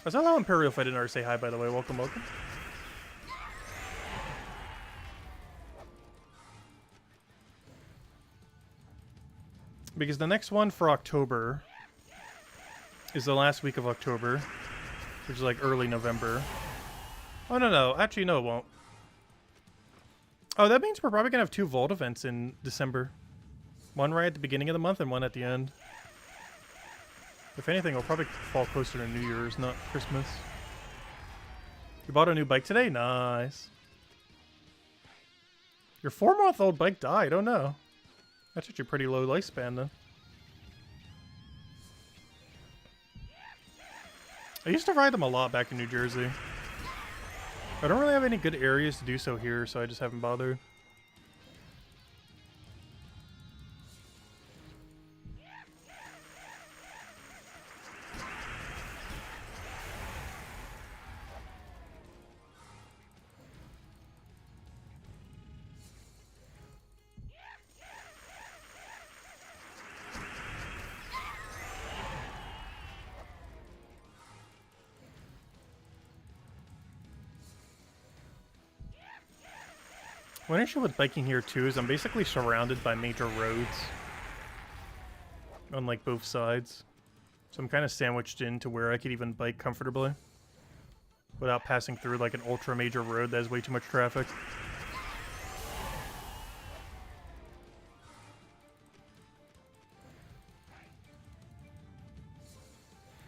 S1: I saw how Imperial if I didn't already say hi, by the way. Welcome, welcome. Because the next one for October is the last week of October, which is like early November. Oh, no. Actually, no, it won't. Oh, that means we're probably going to have 2 Vault events in December. One right at the beginning of the month and one at the end. If anything, it'll probably fall closer to New Year's, not Christmas. You bought a new bike today? Nice. Your 4-month-old bike died? Oh, no. That's actually a pretty low lifespan, then. I used to ride them a lot back in New Jersey. I don't really have any good areas to do so here, so I just haven't bothered. One issue with biking here too is I'm basically surrounded by major roads on like both sides. So I'm kind of sandwiched into where I could even bike comfortably without passing through like an ultra major road that has way too much traffic.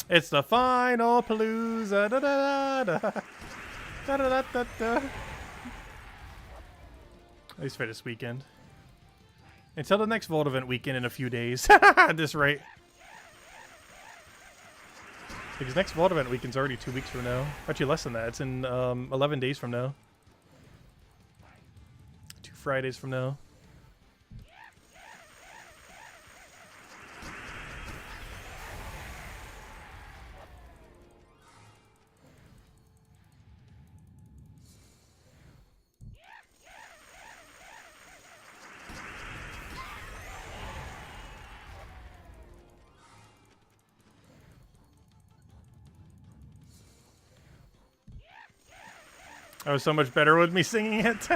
S1: It's the final Palooza. Da da da da da da da da. At least for this weekend. Until the next Vault event weekend in a few days. At this rate. Because next Vault event weekend's already 2 weeks from now. Actually less than that. It's in 11 days from now. 2 Fridays from now. That was so much better with me singing it.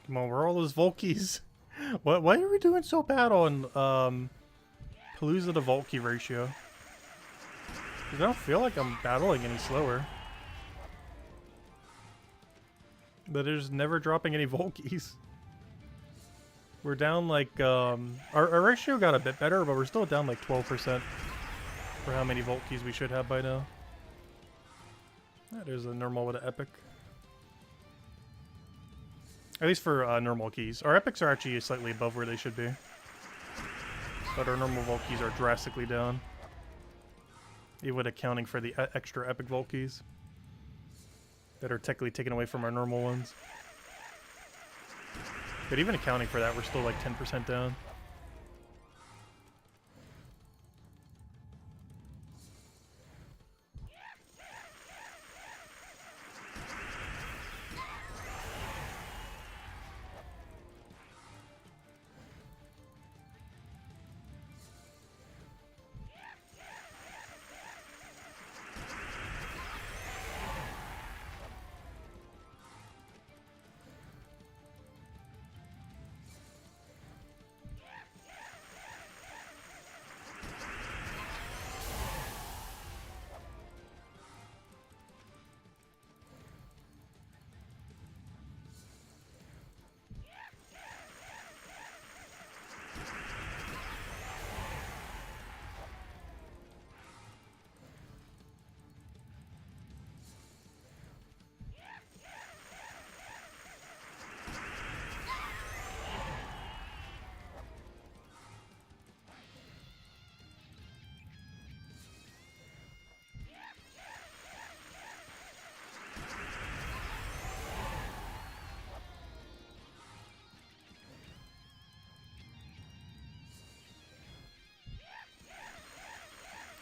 S1: Come on, where are all those Volkies? Why are we doing so bad on Palooza to Volky ratio? 'Cause I don't feel like I'm battling any slower. But there's never dropping any Volkies. We're down like, our ratio got a bit better, but we're still down like 12% for how many Volt Keys we should have by now. There's a normal with an Epic. At least for normal keys. Our Epics are actually slightly above where they should be. But our normal Volt Keys are drastically down. Even accounting for the extra Epic Volt Keys that are technically taken away from our normal ones. But even accounting for that, we're still like 10% down.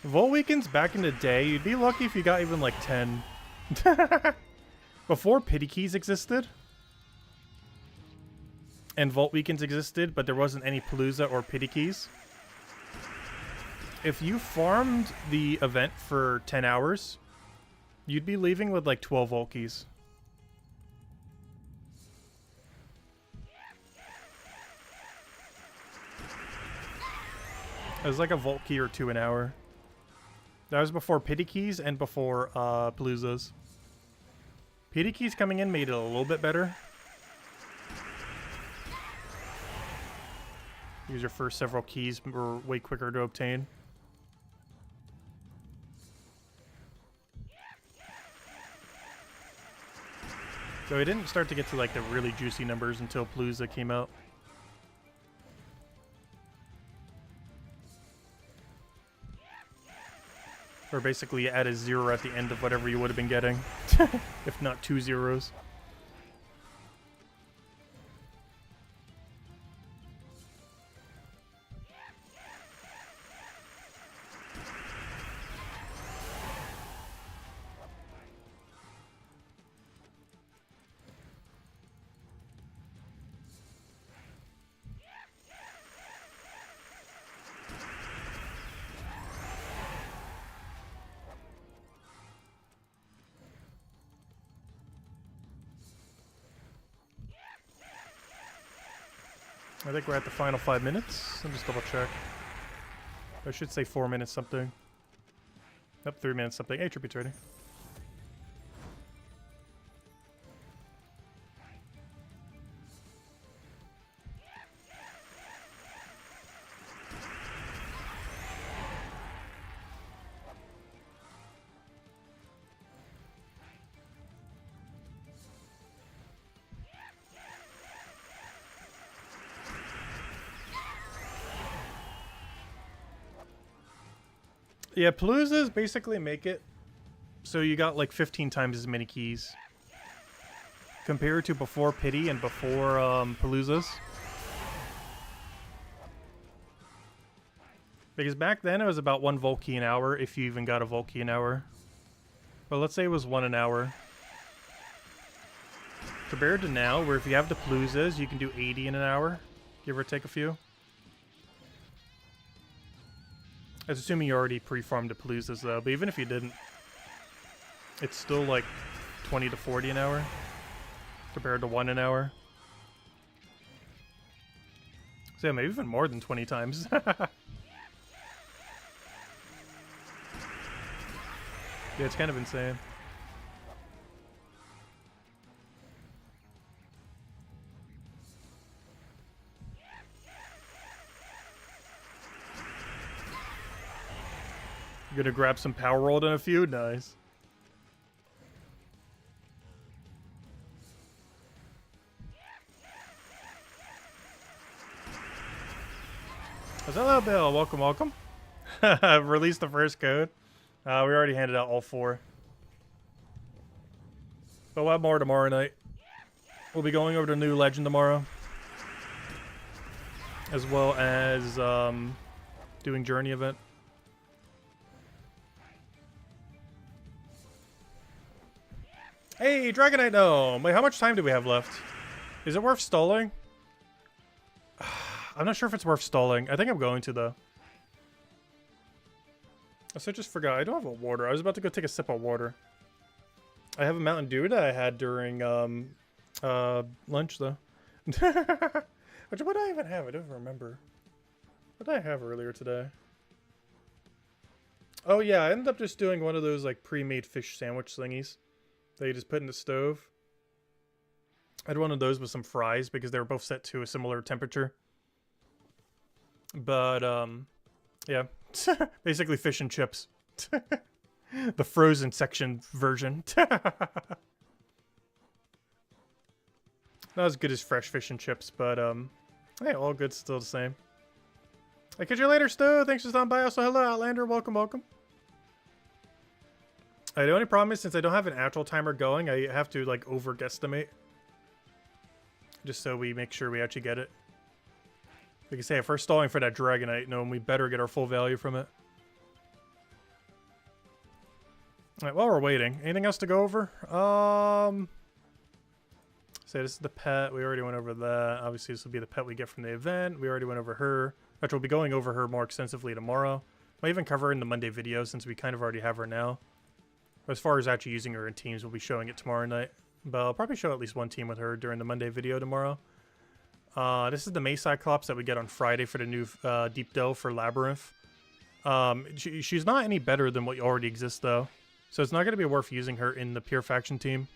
S1: Volt Weekends back in the day, you'd be lucky if you got even like 10. Before Pity Keys existed, and Volt Weekends existed, but there wasn't any Palooza or Pity Keys. If you farmed the event for 10 hours, you'd be leaving with like 12 Volt Keys. It was like a Volt Key or two an hour. That was before Pity Keys and before Paloozas. Pity Keys coming in made it a little bit better. Use your first several keys were way quicker to obtain. So it didn't start to get to like the really juicy numbers until Palooza came out. Or basically add a 0 at the end of whatever you would have been getting. If not 2 zeros. I think we're at the final 5 minutes. Let me just double check. I should say 4 minutes something. Yep, 3 minutes something. Hey, Tribute's ready. Yeah, Paloozas basically make it so you got like 15 times as many keys compared to before Pity and before Paloozas. Because back then it was about 1 Volt Key an hour if you even got a Volt Key an hour. But let's say it was 1 an hour. Compared to now, where if you have the Paloozas, you can do 80 in an hour, give or take a few. That's assuming you already pre-farmed the Paloozas though, but even if you didn't, it's still like 20 to 40 an hour compared to 1 an hour. So yeah, maybe even more than 20 times. Yeah, it's kind of insane. Gonna grab some power rolled in a few? Nice. Hello, Bill. Welcome, welcome. Released the first code. We already handed out all 4. But we'll have more tomorrow night. We'll be going over to New Legend tomorrow. As well as doing Journey event. Hey, Dragonite Gnome! Wait, how much time do we have left? Is it worth stalling? I'm not sure if it's worth stalling. I think I'm going to, though. So I just forgot. I don't have a water. I was about to go take a sip of water. I have a Mountain Dew that I had during lunch, though. What did I even have? I don't remember. What did I have earlier today? Oh, yeah. I ended up just doing one of those, like, pre-made fish sandwich thingies that you just put in the stove. I had one of those with some fries because they were both set to a similar temperature. But, yeah. Basically fish and chips. The frozen section version. Not as good as fresh fish and chips, but, hey, all good, still the same. Hey, catch you later, Stu. Thanks for stopping by. Also, hello, Outlander. Welcome, welcome. The only problem is, since I don't have an actual timer going, I have to, like, over-guesstimate. Just so we make sure we actually get it. Like I say, if we're stalling for that Dragonite Gnome, we better get our full value from it. Alright, while we're waiting, anything else to go over? Say this is the pet. We already went over that. Obviously, this will be the pet we get from the event. We already went over her. Actually, we'll be going over her more extensively tomorrow. Might even cover her in the Monday video, since we kind of already have her now. As far as actually using her in teams, we'll be showing it tomorrow night. But I'll probably show at least one team with her during the Monday video tomorrow. This is the May Cyclops that we get on Friday for the new Deep Delve for Labyrinth. She's not any better than what already exists, though. So it's not going to be worth using her in the Pure Faction team.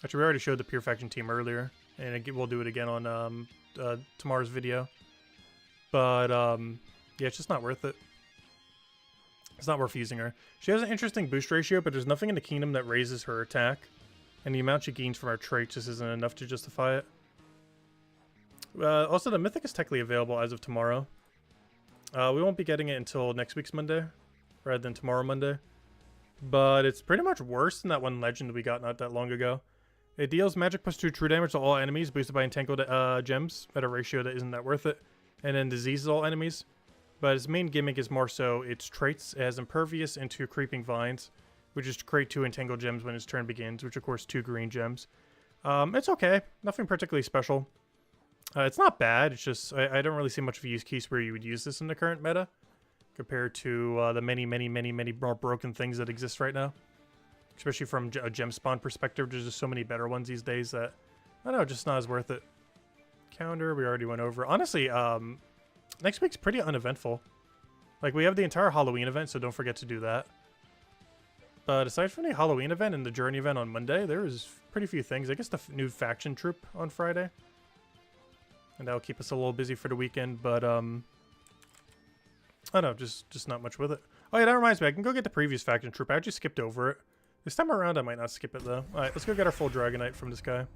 S1: Actually, we already showed the Pure Faction team earlier. And we'll do it again on tomorrow's video. But, yeah, it's just not worth it. It's not worth using her. She has an interesting boost ratio, but there's nothing in the kingdom that raises her attack. And the amount she gains from her traits just isn't enough to justify it. Also, the Mythic is technically available as of tomorrow. We won't be getting it until next week's Monday, rather than tomorrow Monday. But it's pretty much worse than that one legend we got not that long ago. It deals magic +2 true damage to all enemies, boosted by entangled gems at a ratio that isn't that worth it. And then diseases all enemies. But its main gimmick is more so its traits. It has impervious into creeping vines, which is to create 2 entangled gems when its turn begins, which of course 2 green gems. It's okay. Nothing particularly special. It's not bad. It's just I don't really see much of a use case where you would use this in the current meta compared to the many more broken things that exist right now. Especially from a gem spawn perspective, there's just so many better ones these days that, I don't know, just not as worth it. Counter, we already went over. Honestly, next week's pretty uneventful. Like, we have the entire Halloween event, so don't forget to do that. But aside from the Halloween event and the Journey event on Monday, there is pretty few things. I guess the new faction troop on Friday. And that'll keep us a little busy for the weekend, but, I don't know, just not much with it. Oh yeah, that reminds me, I can go get the previous faction troop. I actually skipped over it. This time around, I might not skip it, though. Alright, let's go get our full Dragonite from this guy.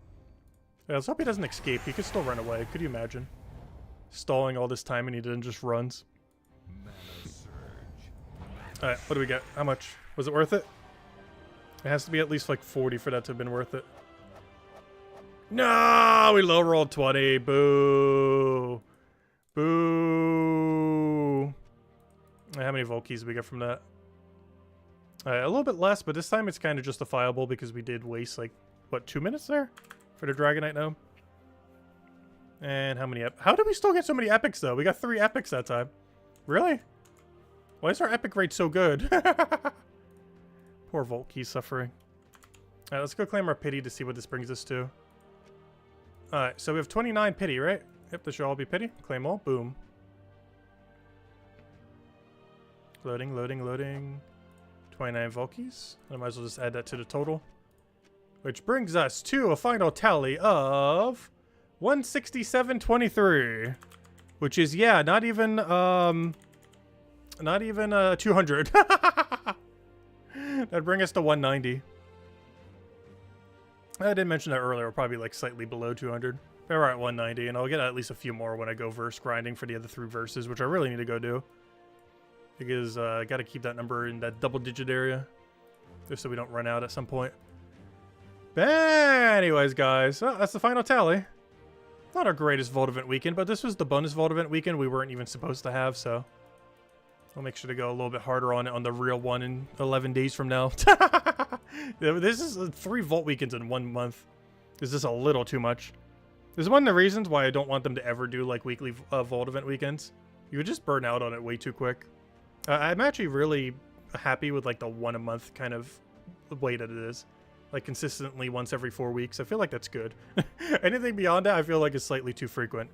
S1: Yeah, let's hope he doesn't escape. He could still run away. Could you imagine? Stalling all this time and he then just runs. Alright, what do we get? How much? Was it worth it? It has to be at least like 40 for that to have been worth it. No! We low rolled 20. Boo! Boo! How many Volkeys did we get from that? Alright, a little bit less, but this time it's kind of justifiable because we did waste like, what, 2 minutes there? For the Dragonite Gnome? And how many how did we still get so many epics, though? We got 3 epics that time. Really? Why is our epic rate so good? Poor Volkey suffering. Alright, let's go claim our pity to see what this brings us to. Alright, so we have 29 pity, right? Yep, this should all be pity. Claim all. Boom. Loading, loading, loading. 29 Volkeys. I might as well just add that to the total. Which brings us to a final tally of 167.23. Which is, yeah, not even Not even 200. That'd bring us to 190. I did mention that earlier. We're probably like slightly below 200. We're at 190, and I'll get at least a few more when I go verse grinding for the other 3 verses, which I really need to go do. Because I got to keep that number in that double-digit area, just so we don't run out at some point. But anyways, guys, that's the final tally. Not our greatest Vault Event weekend, but this was the bonus Vault Event weekend we weren't even supposed to have, so I'll make sure to go a little bit harder on it on the real one in 11 days from now. This is 3 Vault weekends in 1 month. Is this a little too much? This is one of the reasons why I don't want them to ever do like weekly Vault Event weekends. You would just burn out on it way too quick. I'm actually really happy with like the 1 a month kind of way that it is. Like consistently once every 4 weeks. I feel like that's good. Anything beyond that I feel like is slightly too frequent.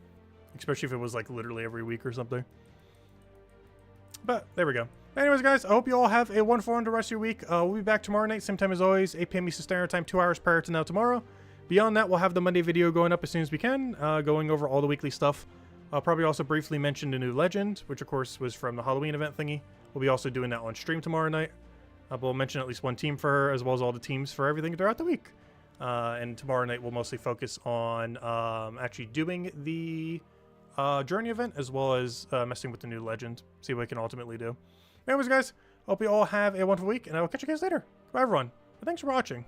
S1: Especially if it was like literally every week or something. But there we go. Anyways, guys, I hope you all have a wonderful and the rest of your week. We'll be back tomorrow night, same time as always, 8 p.m. Eastern Standard Time, 2 hours prior to now tomorrow. Beyond that, we'll have the Monday video going up as soon as we can, going over all the weekly stuff. I'll probably also briefly mention the new legend, which of course was from the Halloween event thingy. We'll be also doing that on stream tomorrow night. We'll mention at least 1 team for her, as well as all the teams for everything throughout the week. And tomorrow night we'll mostly focus on actually doing the journey event, as well as messing with the new legend. See what we can ultimately do. Anyways, guys, hope you all have a wonderful week, and I will catch you guys later. Bye, everyone. Thanks for watching.